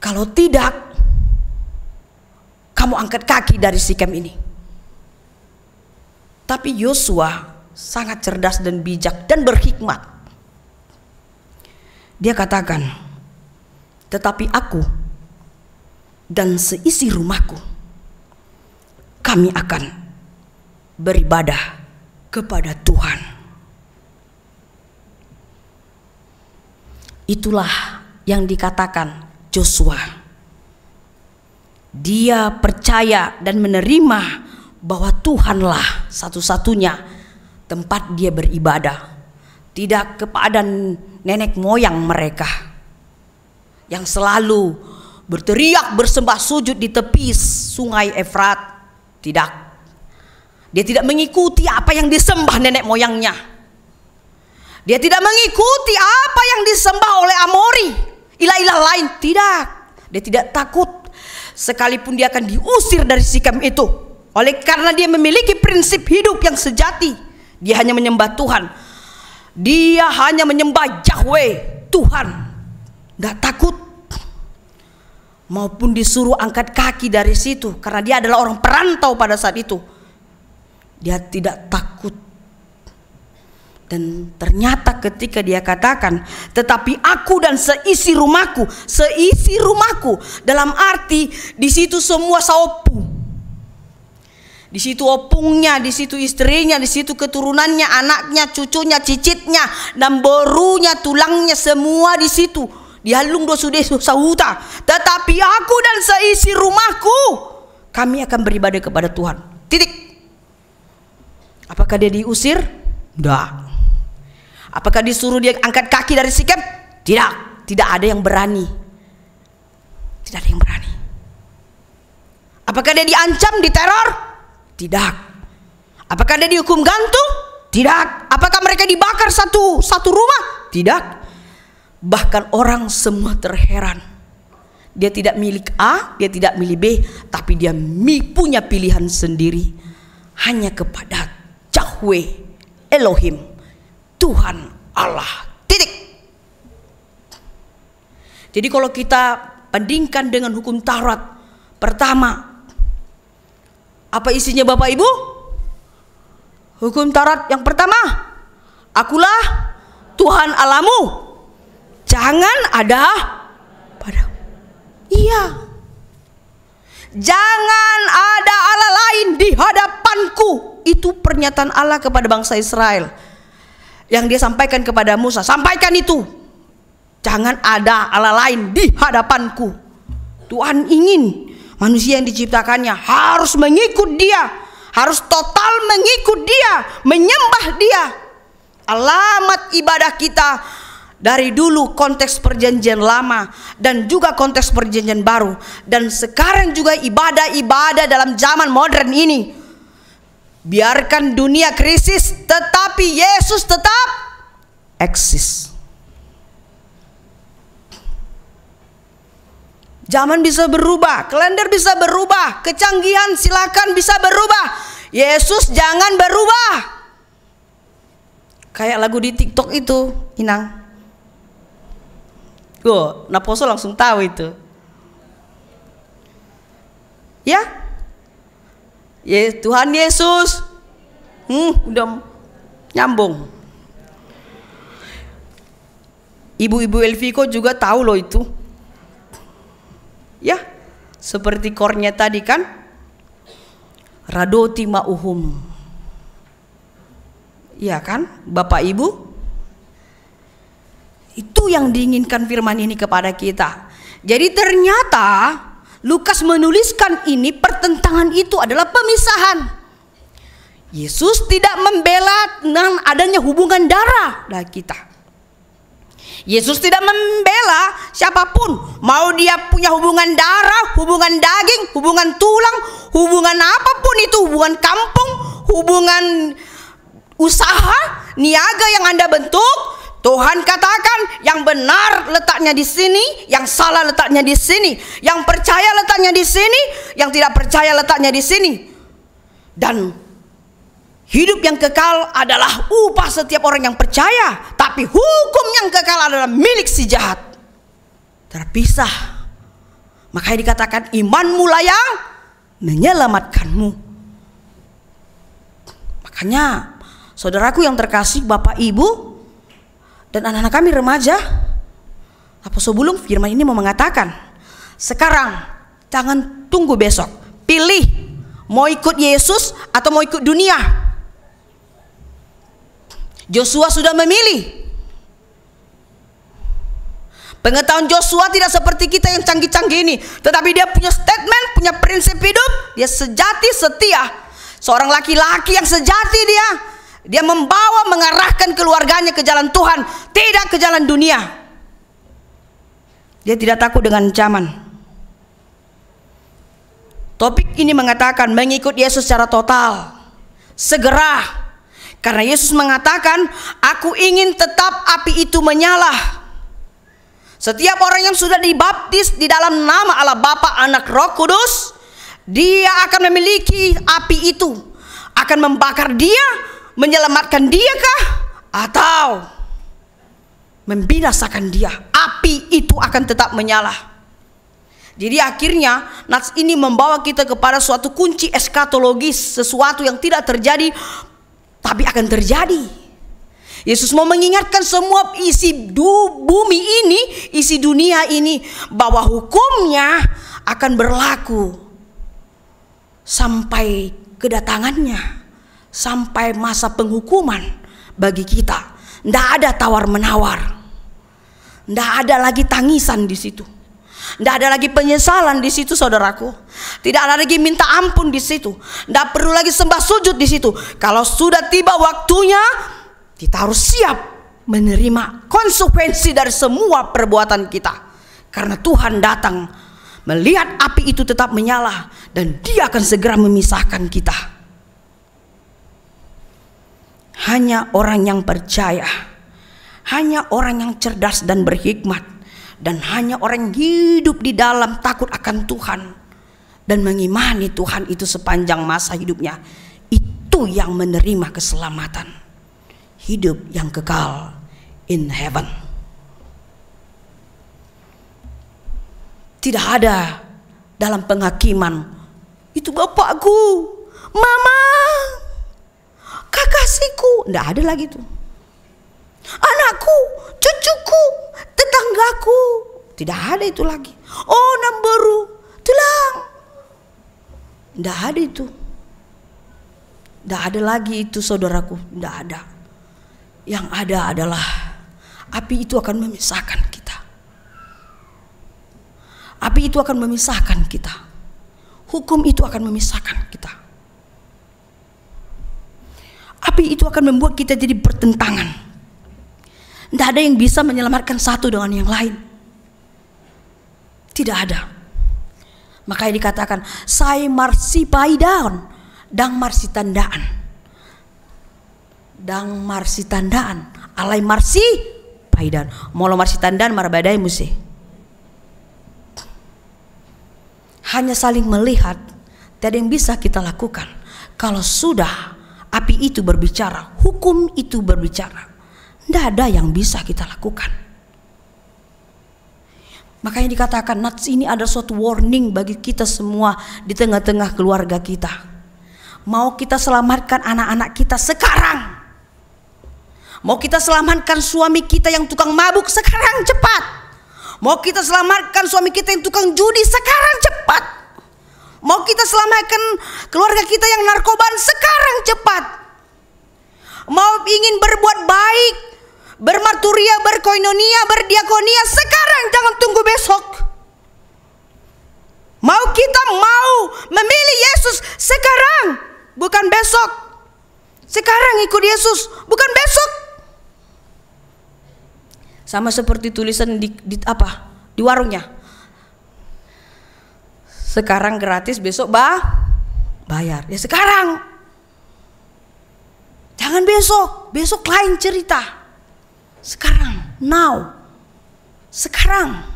kalau tidak, kamu angkat kaki dari Sikem ini. Tapi Yosua sangat cerdas dan bijak dan berhikmat. Dia katakan, tetapi aku dan seisi rumahku, kami akan beribadah kepada Tuhan. Itulah yang dikatakan Yosua. Dia percaya dan menerima bahwa Tuhanlah satu-satunya tempat dia beribadah, tidak kepada nenek moyang mereka yang selalu berteriak bersembah sujud di tepi sungai Efrat. Tidak, dia tidak mengikuti apa yang disembah nenek moyangnya. Dia tidak mengikuti apa yang disembah oleh Amori, ilah-ilah lain. Tidak, dia tidak takut sekalipun dia akan diusir dari Sikem itu. Oleh karena dia memiliki prinsip hidup yang sejati, dia hanya menyembah Tuhan. Dia hanya menyembah Yahweh, Tuhan. Tidak takut. Maupun disuruh angkat kaki dari situ, karena dia adalah orang perantau pada saat itu, dia tidak takut. Dan ternyata ketika dia katakan, tetapi aku dan seisi rumahku, dalam arti di situ semua saopu, di situ opungnya, di situ istrinya, di situ keturunannya, anaknya, cucunya, cicitnya, dan borunya, tulangnya, semua di situ. Dihalung do sudah sahuta. Tetapi aku dan seisi rumahku, kami akan beribadah kepada Tuhan. Titik. Apakah dia diusir? Tidak. Apakah disuruh dia angkat kaki dari Sikem? Tidak. Tidak ada yang berani. Tidak ada yang berani. Apakah dia diancam, diteror? Tidak. Apakah dia dihukum gantung? Tidak. Apakah mereka dibakar satu rumah? Tidak. Bahkan orang semua terheran. Dia tidak milik A, dia tidak milik B, tapi dia punya pilihan sendiri. Hanya kepada Yahweh Elohim, Tuhan Allah. Titik. Jadi kalau kita bandingkan dengan hukum Taurat, pertama, apa isinya Bapak Ibu? Hukum Taurat yang pertama, akulah Tuhan Allahmu jangan ada padamu. Iya. Jangan ada Allah lain di hadapanku. Itu pernyataan Allah kepada bangsa Israel yang dia sampaikan kepada Musa. Sampaikan itu. Jangan ada Allah lain di hadapanku. Tuhan ingin manusia yang diciptakannya harus mengikut dia, harus total mengikut dia, menyembah dia. Alamat ibadah kita dari dulu konteks perjanjian lama dan juga konteks perjanjian baru, dan sekarang juga ibadah-ibadah dalam zaman modern ini. Biarkan dunia krisis, tetapi Yesus tetap eksis. Zaman bisa berubah, kalender bisa berubah, kecanggihan silakan bisa berubah. Yesus jangan berubah. Kayak lagu di TikTok itu, Inang. Naposo langsung tahu itu. Ya, Tuhan Yesus, udah nyambung. Ibu-ibu Elviko juga tahu loh itu. Ya, seperti kornya tadi kan, radoti ma'uhum. Iya kan, Bapak Ibu? Itu yang diinginkan firman ini kepada kita. Jadi ternyata Lukas menuliskan ini, pertentangan itu adalah pemisahan. Yesus tidak membela dengan adanya hubungan darah dari kita. Yesus tidak membela siapapun, mau dia punya hubungan darah, hubungan daging, hubungan tulang, hubungan apapun itu, hubungan kampung, hubungan usaha, niaga yang Anda bentuk. Tuhan katakan yang benar letaknya di sini, yang salah letaknya di sini, yang percaya letaknya di sini, yang tidak percaya letaknya di sini. Dan hidup yang kekal adalah upah setiap orang yang percaya, tapi hukum yang kekal adalah milik si jahat. Terpisah. Makanya dikatakan imanmu lah yang menyelamatkanmu. Makanya saudaraku yang terkasih, Bapak Ibu dan anak-anak kami remaja, apa sebelum firman ini mau mengatakan, sekarang jangan tunggu besok, pilih mau ikut Yesus atau mau ikut dunia. Joshua sudah memilih. Pengetahuan Joshua tidak seperti kita yang canggih-canggih ini, tetapi dia punya statement, punya prinsip hidup. Dia sejati, setia. Seorang laki-laki yang sejati dia membawa, mengarahkan keluarganya ke jalan Tuhan, tidak ke jalan dunia. Dia tidak takut dengan ancaman. Topik ini mengatakan mengikut Yesus secara total, segera. Karena Yesus mengatakan, aku ingin tetap api itu menyala. Setiap orang yang sudah dibaptis di dalam nama Allah Bapa, Anak, Roh Kudus, dia akan memiliki api itu, akan membakar dia, menyelamatkan dia kah, atau membinasakan dia. Api itu akan tetap menyala. Jadi akhirnya nats ini membawa kita kepada suatu kunci eskatologis, sesuatu yang tidak terjadi tapi akan terjadi. Yesus mau mengingatkan semua isi bumi ini, isi dunia ini, bahwa hukumnya akan berlaku sampai kedatangannya, sampai masa penghukuman bagi kita. Tidak ada tawar-menawar, tidak ada lagi tangisan di situ, tidak ada lagi penyesalan di situ, saudaraku. Tidak ada lagi minta ampun di situ, tidak perlu lagi sembah sujud di situ. Kalau sudah tiba waktunya, kita harus siap menerima konsekuensi dari semua perbuatan kita. Karena Tuhan datang melihat api itu tetap menyala, dan Dia akan segera memisahkan kita. Hanya orang yang percaya, hanya orang yang cerdas dan berhikmat, dan hanya orang yang hidup di dalam takut akan Tuhan dan mengimani Tuhan itu sepanjang masa hidupnya, itu yang menerima keselamatan, hidup yang kekal in heaven. Tidak ada dalam penghakiman, itu bapakku, mama, kakasihku, tidak ada lagi tuh. Anakku, cucuku, tetanggaku. Tidak ada itu lagi. Oh, namboru, tulang. Tidak ada itu. Tidak ada lagi itu, saudaraku. Tidak ada. Yang ada adalah api itu akan memisahkan kita. Api itu akan memisahkan kita. Hukum itu akan memisahkan kita. Api itu akan membuat kita jadi bertentangan. Tidak ada yang bisa menyelamatkan satu dengan yang lain. Tidak ada. Makanya dikatakan, saya marsi paidaon, dang marsi tandaan. Dang marsi tandaan, alai marsi paidaon. Molo marsi tandaan marabadai musi. Hanya saling melihat, tidak ada yang bisa kita lakukan. Kalau sudah api itu berbicara, hukum itu berbicara, tidak ada yang bisa kita lakukan. Makanya dikatakan nats ini ada suatu warning bagi kita semua di tengah-tengah keluarga kita. Mau kita selamatkan anak-anak kita sekarang. Mau kita selamatkan suami kita yang tukang mabuk sekarang, cepat. Mau kita selamatkan suami kita yang tukang judi sekarang, cepat. Mau kita selamatkan keluarga kita yang narkoban sekarang, cepat. Mau ingin berbuat baik, bermarturia, berkoinonia, berdiakonia sekarang, jangan tunggu besok. Mau kita memilih Yesus sekarang, bukan besok. Sekarang ikut Yesus, bukan besok. Sama seperti tulisan di warungnya. Sekarang gratis, besok bayar. Ya sekarang. Jangan besok, besok lain cerita. Sekarang, now. Sekarang.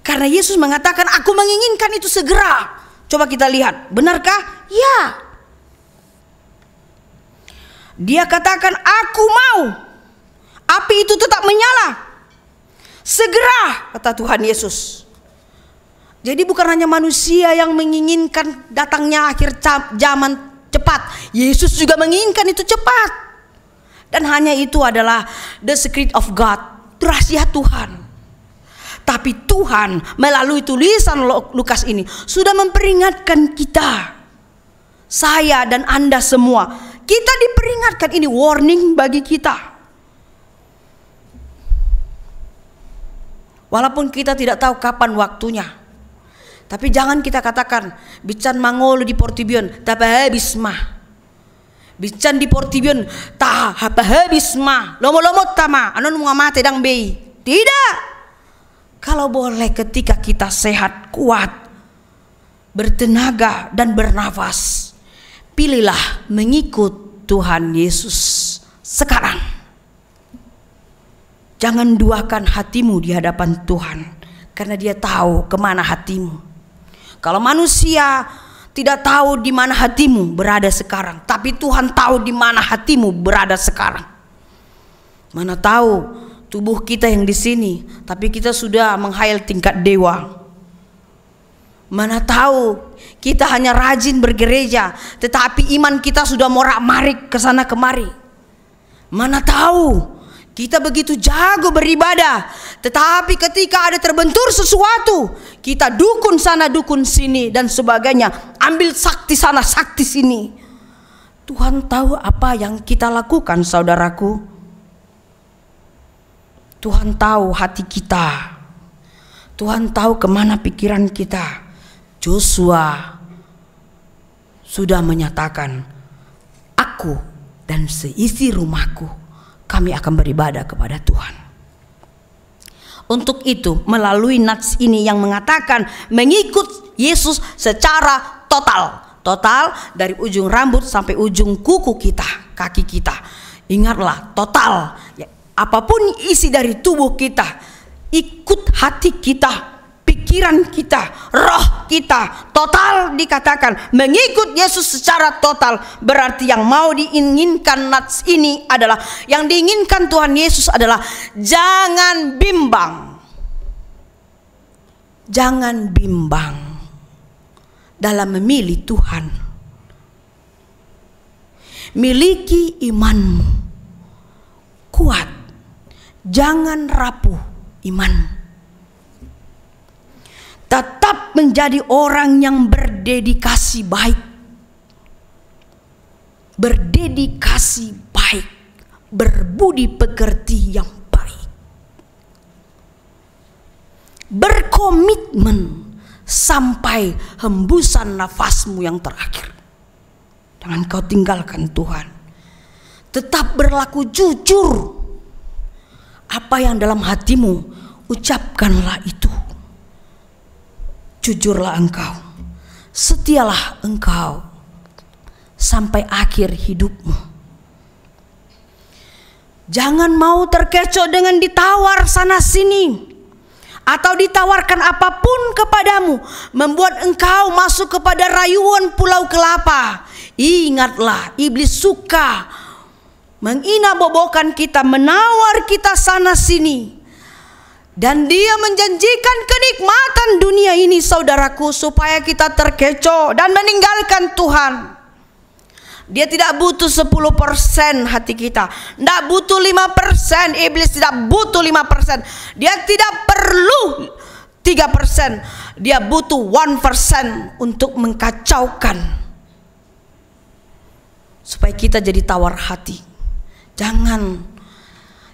Karena Yesus mengatakan, aku menginginkan itu segera. Coba kita lihat, benarkah? Ya. Dia katakan, aku mau api itu tetap menyala. Segera, kata Tuhan Yesus. Jadi bukan hanya manusia yang menginginkan datangnya akhir zaman cepat. Yesus juga menginginkan itu cepat. Dan hanya itu adalah the secret of God, rahasia Tuhan. Tapi Tuhan melalui tulisan Lukas ini sudah memperingatkan kita. Saya dan Anda semua, kita diperingatkan, ini warning bagi kita. Walaupun kita tidak tahu kapan waktunya, tapi jangan kita katakan bican mangolo di Portibion tapi habis mah. Bican di Portibion ta habis mah. Lomo-lomo tama anon mate dang bei. Tidak. Kalau boleh ketika kita sehat, kuat, bertenaga dan bernafas, pilihlah mengikut Tuhan Yesus sekarang. Jangan duakan hatimu di hadapan Tuhan, karena Dia tahu kemana hatimu. Kalau manusia tidak tahu di mana hatimu berada sekarang, tapi Tuhan tahu di mana hatimu berada sekarang. Mana tahu tubuh kita yang di sini, tapi kita sudah menghayal tingkat dewa. Mana tahu kita hanya rajin bergereja, tetapi iman kita sudah morak-marik ke sana kemari. Mana tahu kita begitu jago beribadah, tetapi ketika ada terbentur sesuatu, kita dukun sana dukun sini dan sebagainya, ambil sakti sana sakti sini. Tuhan tahu apa yang kita lakukan, saudaraku. Tuhan tahu hati kita. Tuhan tahu kemana pikiran kita. Joshua sudah menyatakan, aku dan seisi rumahku, kami akan beribadah kepada Tuhan. Untuk itu melalui nats ini yang mengatakan mengikut Yesus secara total. Total dari ujung rambut sampai ujung kuku kita, kaki kita. Ingatlah, total. Ya, apapun isi dari tubuh kita, ikut hati kita, pikiran kita, roh kita, total dikatakan mengikut Yesus secara total. Berarti yang mau diinginkan nats ini adalah, yang diinginkan Tuhan Yesus adalah jangan bimbang. Jangan bimbang dalam memilih Tuhan. Miliki imanmu, kuat, jangan rapuh iman. Tetap menjadi orang yang berdedikasi baik. Berdedikasi baik, berbudi pekerti yang baik. Berkomitmen sampai hembusan nafasmu yang terakhir. Jangan kau tinggalkan Tuhan. Tetap berlaku jujur. Apa yang dalam hatimu, ucapkanlah itu. Jujurlah engkau, setialah engkau sampai akhir hidupmu. Jangan mau terkecoh dengan ditawar sana sini, atau ditawarkan apapun kepadamu, membuat engkau masuk kepada rayuan pulau kelapa. Ingatlah, iblis suka mengina-bobokan kita, menawar kita sana sini. Dan dia menjanjikan kenikmatan dunia ini, saudaraku, supaya kita terkecoh dan meninggalkan Tuhan. Dia tidak butuh 10% hati kita, tidak butuh 5%. Iblis tidak butuh 5%. Dia tidak perlu 3%. Dia butuh 1% untuk mengkacaukan, supaya kita jadi tawar hati. Jangan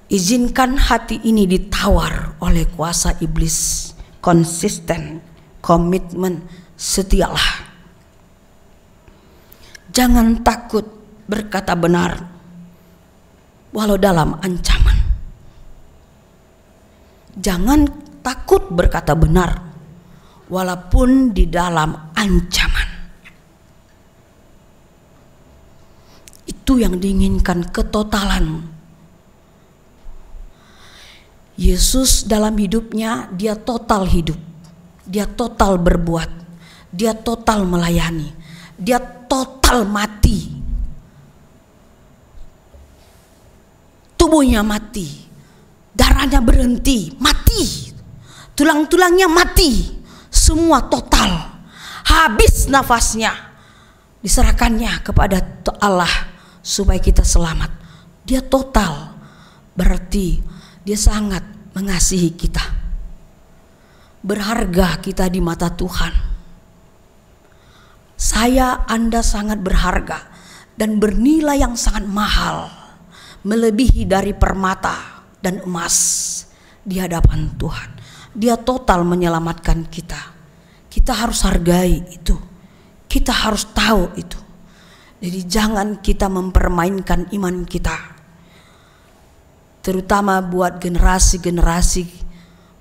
izinkan hati ini ditawar oleh kuasa iblis. Konsisten, komitmen, setialah. Jangan takut berkata benar walau dalam ancaman. Jangan takut berkata benar walaupun di dalam ancaman. Itu yang diinginkan, ketotalan. Yesus dalam hidupnya, dia total hidup, dia total berbuat, dia total melayani, dia total mati. Tubuhnya mati, darahnya berhenti, mati, tulang-tulangnya mati, semua total, habis nafasnya, diserahkannya kepada Allah supaya kita selamat. Dia total, berarti dia sangat mengasihi kita. Berharga kita di mata Tuhan. Saya, Anda sangat berharga dan bernilai yang sangat mahal, melebihi dari permata dan emas di hadapan Tuhan. Dia total menyelamatkan kita. Kita harus hargai itu. Kita harus tahu itu. Jadi jangan kita mempermainkan iman kita. Terutama buat generasi-generasi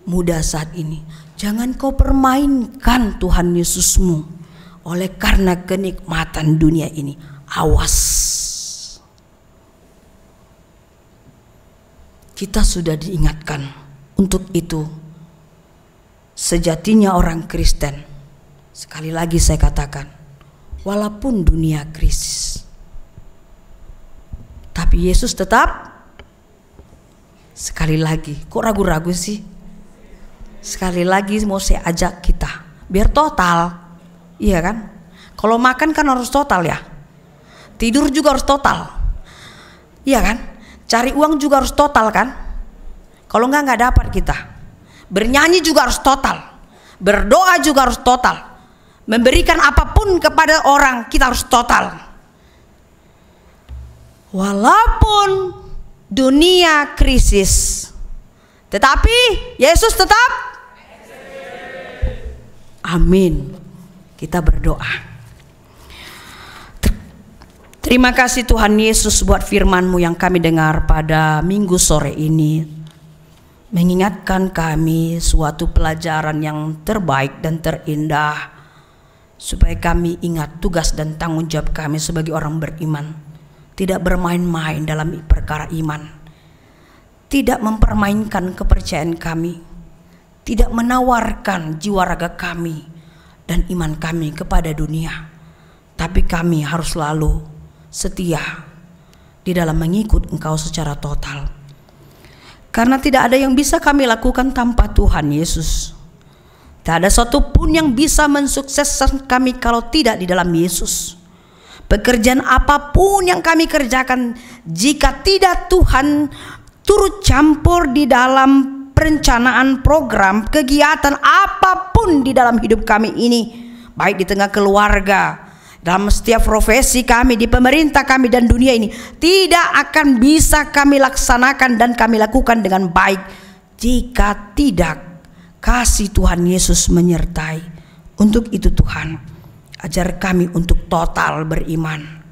muda saat ini. Jangan kau permainkan Tuhan Yesusmu oleh karena kenikmatan dunia ini. Awas. Kita sudah diingatkan untuk itu. Sejatinya orang Kristen, sekali lagi saya katakan, walaupun dunia krisis, tapi Yesus tetap. Sekali lagi, kok ragu-ragu sih? Sekali lagi mau saya ajak kita, biar total. Iya kan? Kalau makan kan harus total ya. Tidur juga harus total. Iya kan? Cari uang juga harus total kan? Kalau nggak dapat kita. Bernyanyi juga harus total. Berdoa juga harus total. Memberikan apapun kepada orang kita harus total. Walaupun dunia krisis, tetapi Yesus tetap. Amin. Kita berdoa. Terima kasih Tuhan Yesus buat firman-Mu yang kami dengar pada minggu sore ini. Mengingatkan kami suatu pelajaran yang terbaik dan terindah, supaya kami ingat tugas dan tanggung jawab kami sebagai orang beriman. Tidak bermain-main dalam perkara iman. Tidak mempermainkan kepercayaan kami. Tidak menawarkan jiwa raga kami dan iman kami kepada dunia. Tapi kami harus selalu setia di dalam mengikut Engkau secara total. Karena tidak ada yang bisa kami lakukan tanpa Tuhan Yesus. Tak ada satu pun yang bisa mensukseskan kami kalau tidak di dalam Yesus. Pekerjaan apapun yang kami kerjakan, jika tidak Tuhan turut campur di dalam perencanaan program kegiatan apapun di dalam hidup kami ini, baik di tengah keluarga, dalam setiap profesi kami, di pemerintah kami dan dunia ini, tidak akan bisa kami laksanakan dan kami lakukan dengan baik jika tidak kasih Tuhan Yesus menyertai. Untuk itu Tuhan, ajar kami untuk total beriman,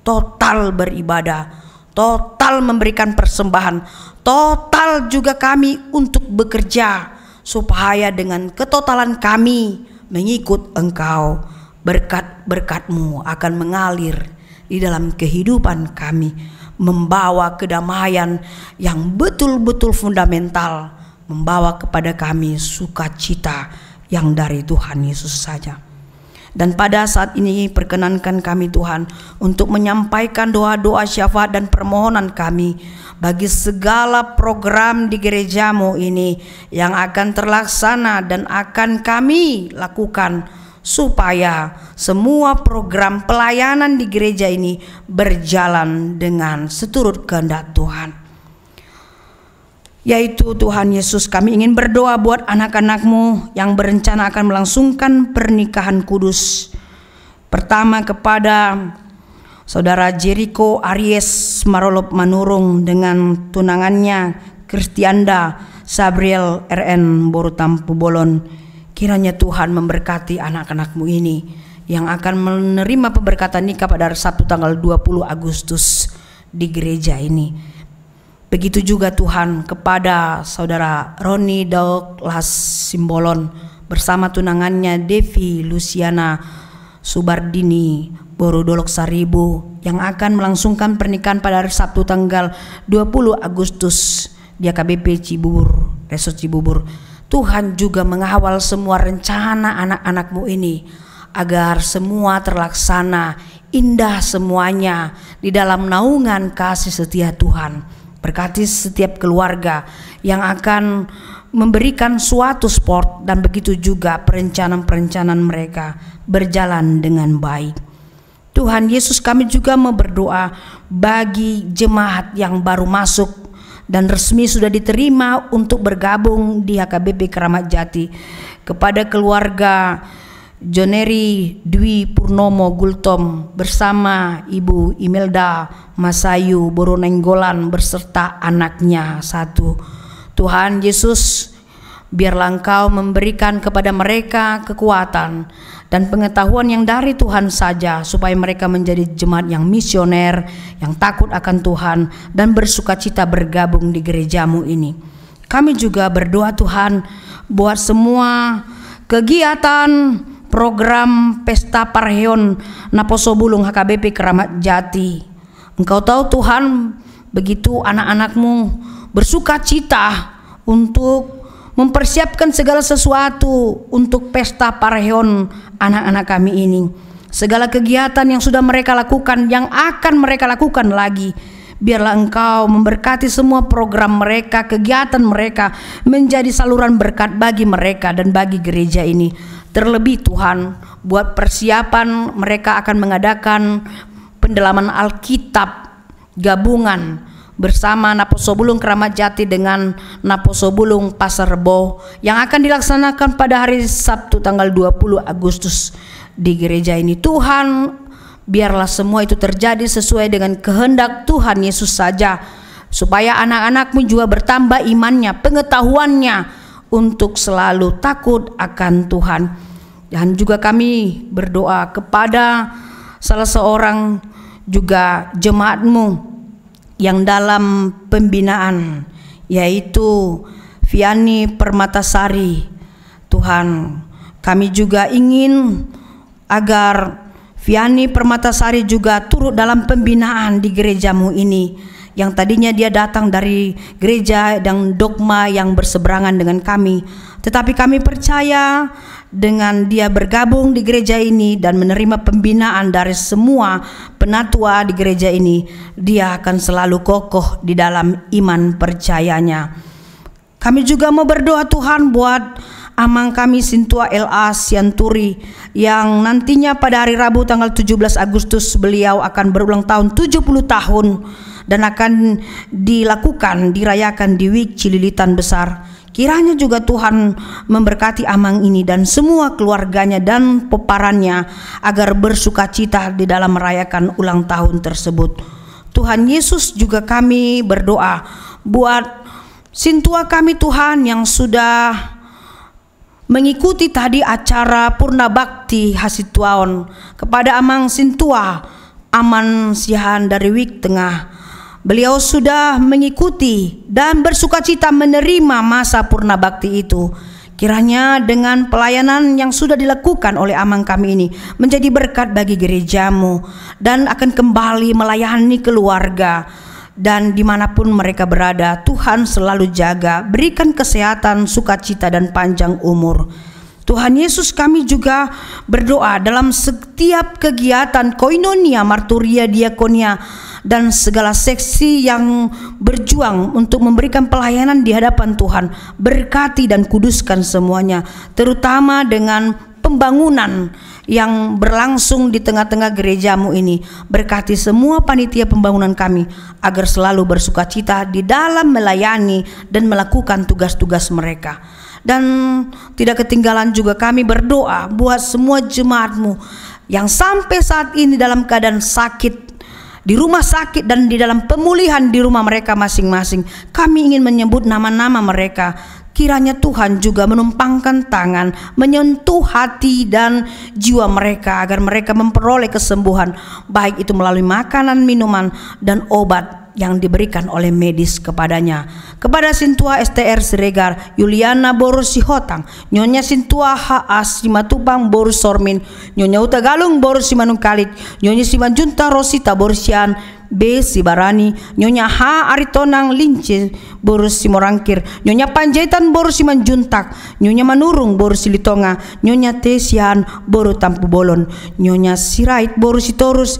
total beribadah, total memberikan persembahan, total juga kami untuk bekerja, supaya dengan ketotalan kami mengikut Engkau, berkat-berkat-Mu akan mengalir di dalam kehidupan kami, membawa kedamaian yang betul-betul fundamental, membawa kepada kami sukacita yang dari Tuhan Yesus saja. Dan pada saat ini perkenankan kami Tuhan untuk menyampaikan doa-doa syafaat dan permohonan kami bagi segala program di gerejamu ini yang akan terlaksana dan akan kami lakukan, supaya semua program pelayanan di gereja ini berjalan dengan seturut kehendak Tuhan. Yaitu Tuhan Yesus, kami ingin berdoa buat anak-anak-Mu yang berencana akan melangsungkan pernikahan kudus. Pertama kepada Saudara Jericho Aries Marolop Manurung dengan tunangannya Kristianda Sabriel RN Borutampu Bolon. Kiranya Tuhan memberkati anak-anak-Mu ini yang akan menerima pemberkatan nikah pada Sabtu tanggal 20 Agustus di gereja ini. Begitu juga Tuhan kepada Saudara Roni Douglas Simbolon bersama tunangannya Devi Luciana Subardini Borodolok Saribu yang akan melangsungkan pernikahan pada hari Sabtu tanggal 20 Agustus di AKBP Cibubur, Resort Cibubur. Tuhan juga mengawal semua rencana anak-anak-Mu ini agar semua terlaksana indah semuanya di dalam naungan kasih setia Tuhan. Berkati setiap keluarga yang akan memberikan suatu sport, dan begitu juga perencanaan-perencanaan mereka berjalan dengan baik. Tuhan Yesus, kami juga mau berdoa bagi jemaat yang baru masuk dan resmi sudah diterima untuk bergabung di HKBP Keramat Jati. Kepada keluarga Joneri Dwi Purnomo Gultom bersama Ibu Imelda Masayu Boronenggolan beserta anaknya satu. Tuhan Yesus, biarlah Engkau memberikan kepada mereka kekuatan dan pengetahuan yang dari Tuhan saja, supaya mereka menjadi jemaat yang misioner, yang takut akan Tuhan dan bersukacita bergabung di gerejamu ini. Kami juga berdoa Tuhan buat semua kegiatan program Pesta Parheon Naposo Bulung HKBP Keramat Jati. Engkau tahu Tuhan, begitu anak-anak-Mu bersukacita untuk mempersiapkan segala sesuatu untuk Pesta Parheon anak-anak kami ini. Segala kegiatan yang sudah mereka lakukan, yang akan mereka lakukan lagi, biarlah Engkau memberkati semua program mereka, kegiatan mereka menjadi saluran berkat bagi mereka dan bagi gereja ini. Terlebih Tuhan, buat persiapan mereka akan mengadakan pendalaman Alkitab gabungan bersama Naposo Bulung Keramat Jati dengan Naposo Bulung Pasar Rebo yang akan dilaksanakan pada hari Sabtu tanggal 20 Agustus di gereja ini. Tuhan, biarlah semua itu terjadi sesuai dengan kehendak Tuhan Yesus saja, supaya anak-anak-Mu juga bertambah imannya, pengetahuannya untuk selalu takut akan Tuhan. Dan juga kami berdoa kepada salah seorang juga jemaat-Mu yang dalam pembinaan, yaitu Viani Permatasari. Tuhan, kami juga ingin agar Viani Permatasari juga turut dalam pembinaan di gerejamu ini. Yang tadinya dia datang dari gereja dan dogma yang berseberangan dengan kami, tetapi kami percaya dengan dia bergabung di gereja ini dan menerima pembinaan dari semua penatua di gereja ini, dia akan selalu kokoh di dalam iman percayanya. Kami juga mau berdoa Tuhan buat amang kami Sintua LA Sianturi yang nantinya pada hari Rabu tanggal 17 Agustus beliau akan berulang tahun 70 tahun dan akan dilakukan, dirayakan di Week Cililitan Besar. Kiranya juga Tuhan memberkati Amang ini dan semua keluarganya dan peparannya agar bersukacita di dalam merayakan ulang tahun tersebut. Tuhan Yesus, juga kami berdoa buat sintua kami Tuhan yang sudah mengikuti tadi acara Purna Bakti Hasituaon, kepada Amang Sintua Aman Sihan dari Wik Tengah. Beliau sudah mengikuti dan bersukacita menerima masa Purna Bakti itu. Kiranya dengan pelayanan yang sudah dilakukan oleh Amang kami ini menjadi berkat bagi gerejamu dan akan kembali melayani keluarga. Dan dimanapun mereka berada, Tuhan selalu jaga, berikan kesehatan, sukacita dan panjang umur. Tuhan Yesus, kami juga berdoa dalam setiap kegiatan koinonia, marturia, diakonia dan segala seksi yang berjuang untuk memberikan pelayanan di hadapan Tuhan. Berkati dan kuduskan semuanya, terutama dengan pembangunan yang berlangsung di tengah-tengah gerejamu ini. Berkati semua panitia pembangunan kami agar selalu bersukacita di dalam melayani dan melakukan tugas-tugas mereka. Dan tidak ketinggalan juga kami berdoa buat semua jemaatmu yang sampai saat ini dalam keadaan sakit, di rumah sakit dan di dalam pemulihan di rumah mereka masing-masing. Kami ingin menyebut nama-nama mereka. Kiranya Tuhan juga menumpangkan tangan, menyentuh hati dan jiwa mereka agar mereka memperoleh kesembuhan, baik itu melalui makanan, minuman dan obat yang diberikan oleh medis kepadanya. Kepada Sintua STR Siregar Yuliana Borus Sihotang, Nyonya Sintua HA Simatupang Borus Sormin, Nyonya Utagalung Borus Simanungkalit, Nyonya Simanjunta Rosita Borusian B. Sibarani, Nyonya H. Aritonang Lince Borus Simorangkir, Nyonya Panjaitan Borus Simanjuntak, Nyonya Manurung Borus Silitonga, Nyonya Tesian Boru Tampu Bolon, Nyonya Sirait Borus Sitorus,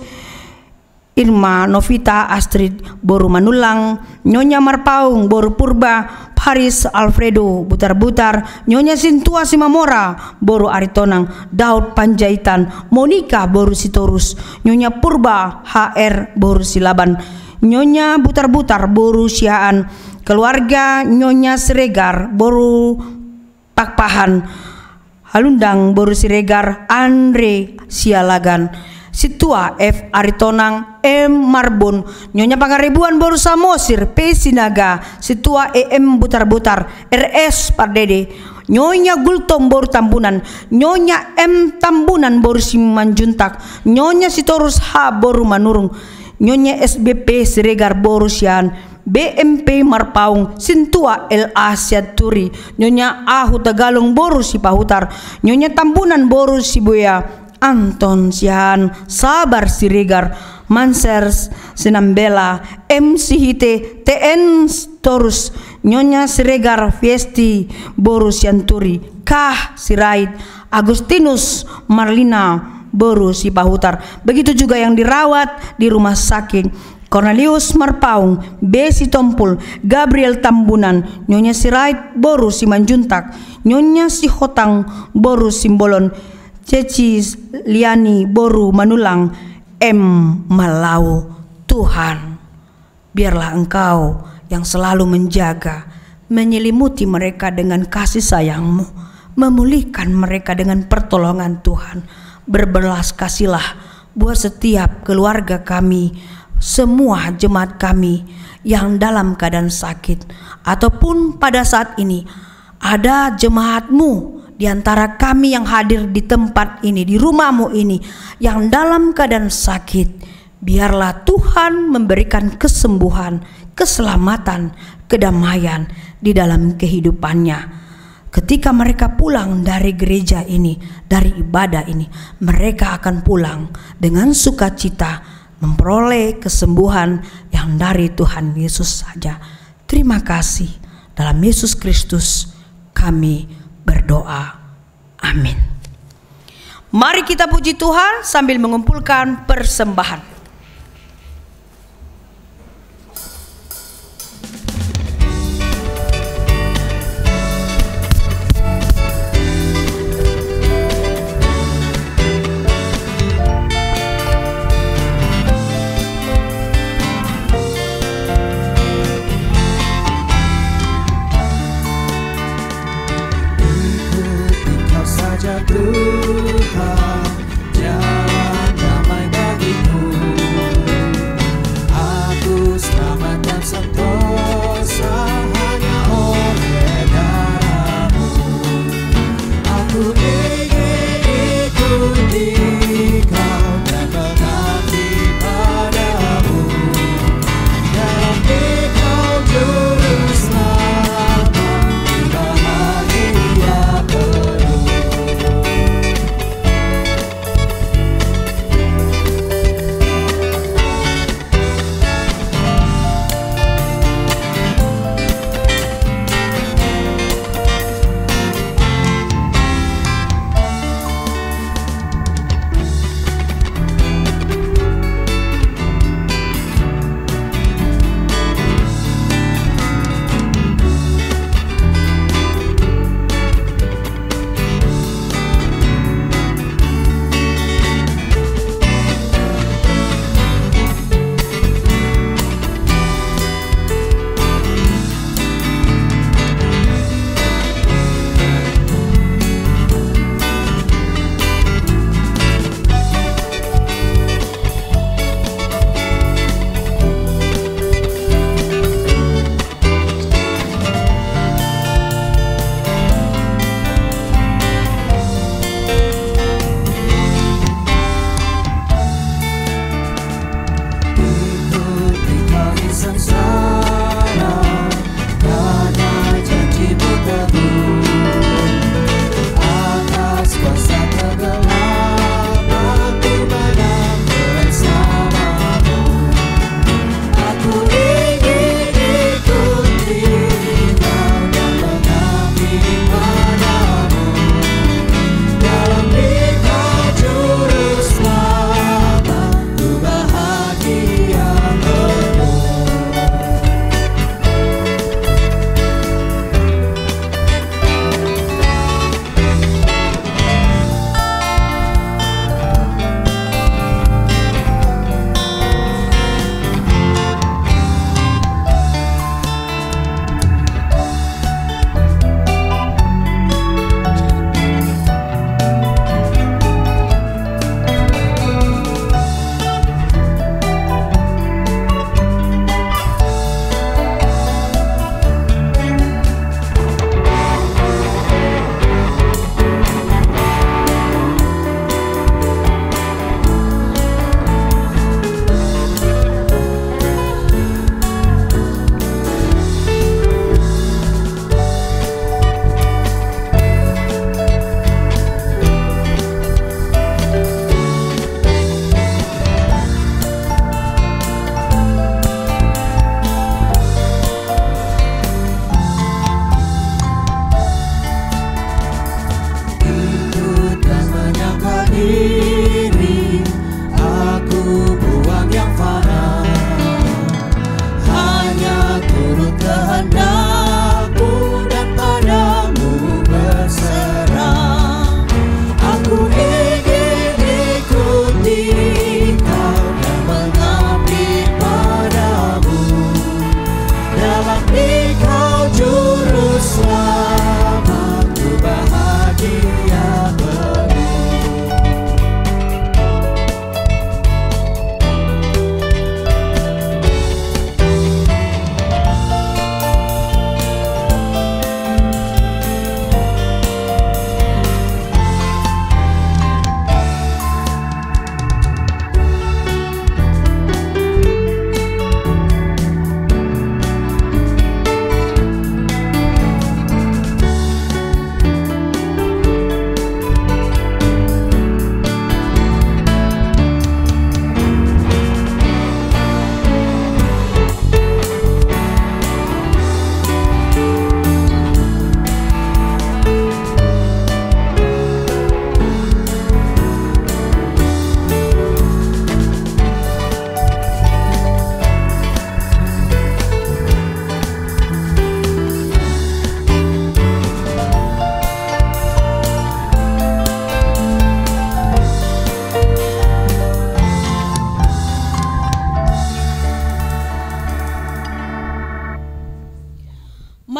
Irma Novita Astrid Boru Manulang, Nyonya Marpaung Boru Purba, Paris Alfredo Butar-Butar, Nyonya Sintua Simamora Boru Aritonang, Daud Panjaitan, Monica Boru Sitorus, Nyonya Purba HR Boru Silaban, Nyonya Butar-Butar Boru Siaan, keluarga Nyonya Siregar Boru Pakpahan, Halundang Boru Siregar Andre Sialagan, Situa F. Aritonang M. Marbun, Nyonya Pangaribuan Boru Samosir P. Sinaga, Situa EM Butar-Butar RS Pardede, Nyonya Gultom Boru Tambunan, Nyonya M. Tambunan Boru Simanjuntak, Nyonya Sitorus H. Boru Manurung, Nyonya SBP Siregar Boru Sian, BMP Marpaung, Sintua LA Siaturi, Nyonya Ahu Tagalong Boru Sipahutar, Nyonya Tambunan Boru Sibuya, Anton Sian Sabar Siregar, Mansers Sinambela, MC Hite TN Torus, Nyonya Siregar Fiesti Boru Sianturi, Kah Sirait, Agustinus Marlina Boru Sipahutar. Begitu juga yang dirawat di rumah sakit, Cornelius Marpaung, Besi Tompul, Gabriel Tambunan, Nyonya Sirait Boru Simanjuntak, Nyonya Sihotang Boru Simbolon, Ceci Liani Boru Manulang, M. Malau. Tuhan, biarlah Engkau yang selalu menjaga, menyelimuti mereka dengan kasih sayang-Mu, memulihkan mereka dengan pertolongan Tuhan. Berbelas kasihlah buat setiap keluarga kami, semua jemaat kami yang dalam keadaan sakit, ataupun pada saat ini ada jemaat-Mu di antara kami yang hadir di tempat ini, di rumah-Mu ini, yang dalam keadaan sakit. Biarlah Tuhan memberikan kesembuhan, keselamatan, kedamaian di dalam kehidupannya. Ketika mereka pulang dari gereja ini, dari ibadah ini, mereka akan pulang dengan sukacita, memperoleh kesembuhan yang dari Tuhan Yesus saja. Terima kasih. Dalam Yesus Kristus kami berdoa. Amin. Mari kita puji Tuhan sambil mengumpulkan persembahan.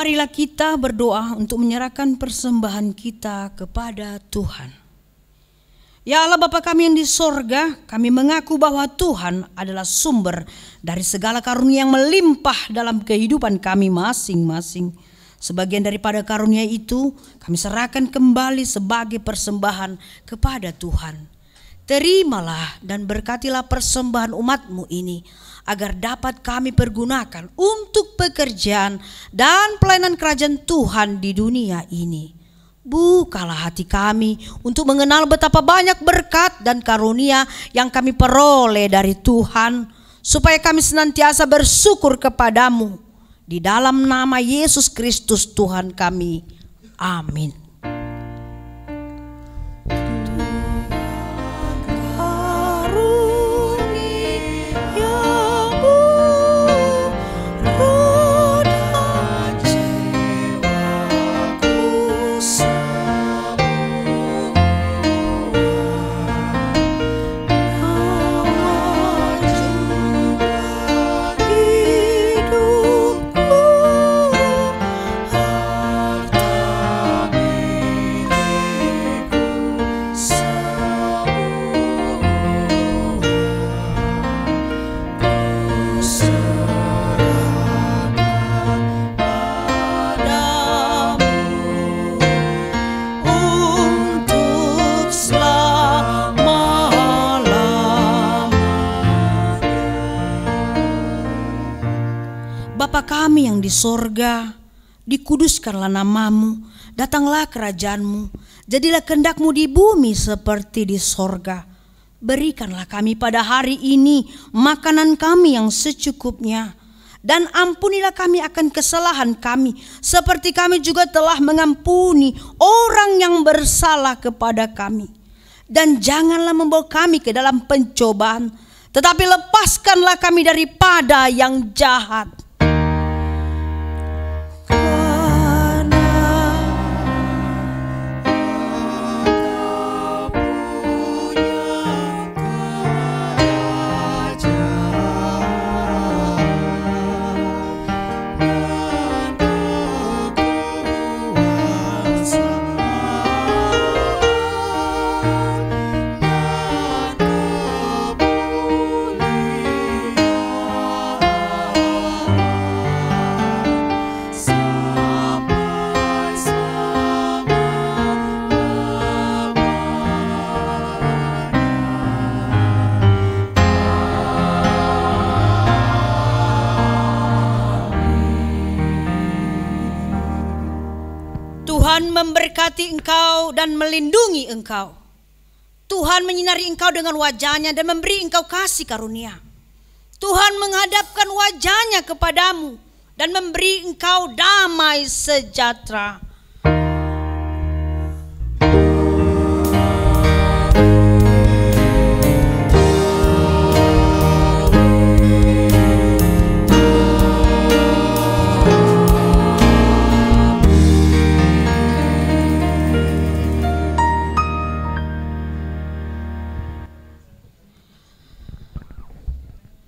Marilah kita berdoa untuk menyerahkan persembahan kita kepada Tuhan. Ya Allah Bapa kami yang di sorga, kami mengaku bahwa Tuhan adalah sumber dari segala karunia yang melimpah dalam kehidupan kami masing-masing. Sebagian daripada karunia itu kami serahkan kembali sebagai persembahan kepada Tuhan. Terimalah dan berkatilah persembahan umat-Mu ini, agar dapat kami pergunakan untuk pekerjaan dan pelayanan kerajaan Tuhan di dunia ini. Bukalah hati kami untuk mengenal betapa banyak berkat dan karunia yang kami peroleh dari Tuhan, supaya kami senantiasa bersyukur kepadamu. Di dalam nama Yesus Kristus Tuhan kami. Amin. Bapa kami yang di sorga, dikuduskanlah namamu, datanglah kerajaanmu, jadilah kehendak-Mu di bumi seperti di sorga. Berikanlah kami pada hari ini makanan kami yang secukupnya, dan ampunilah kami akan kesalahan kami, seperti kami juga telah mengampuni orang yang bersalah kepada kami. Dan janganlah membawa kami ke dalam pencobaan, tetapi lepaskanlah kami daripada yang jahat. Tuhan memberkati engkau dan melindungi engkau. Tuhan menyinari engkau dengan wajah-Nya dan memberi engkau kasih karunia. Tuhan menghadapkan wajah-Nya kepadamu dan memberi engkau damai sejahtera.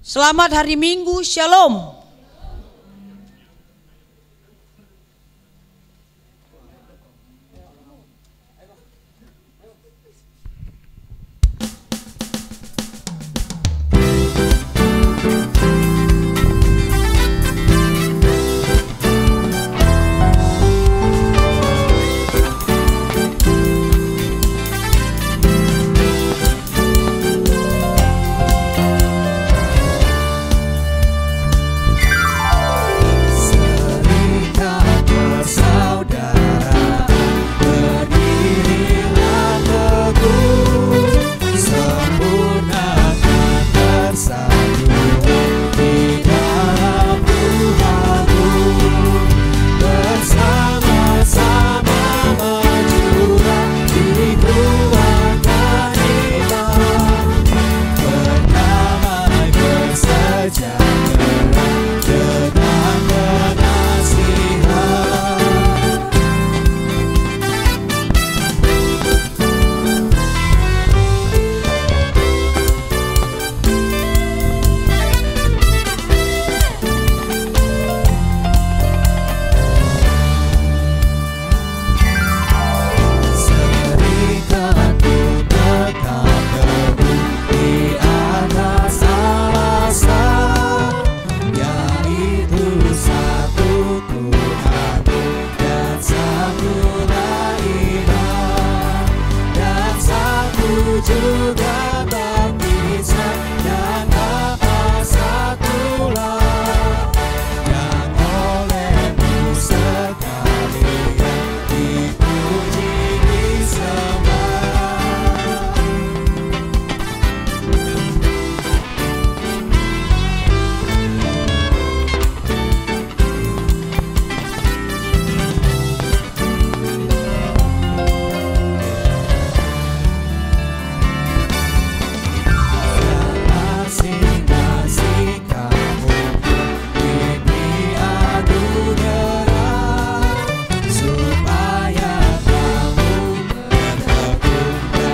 Selamat hari Minggu, Shalom.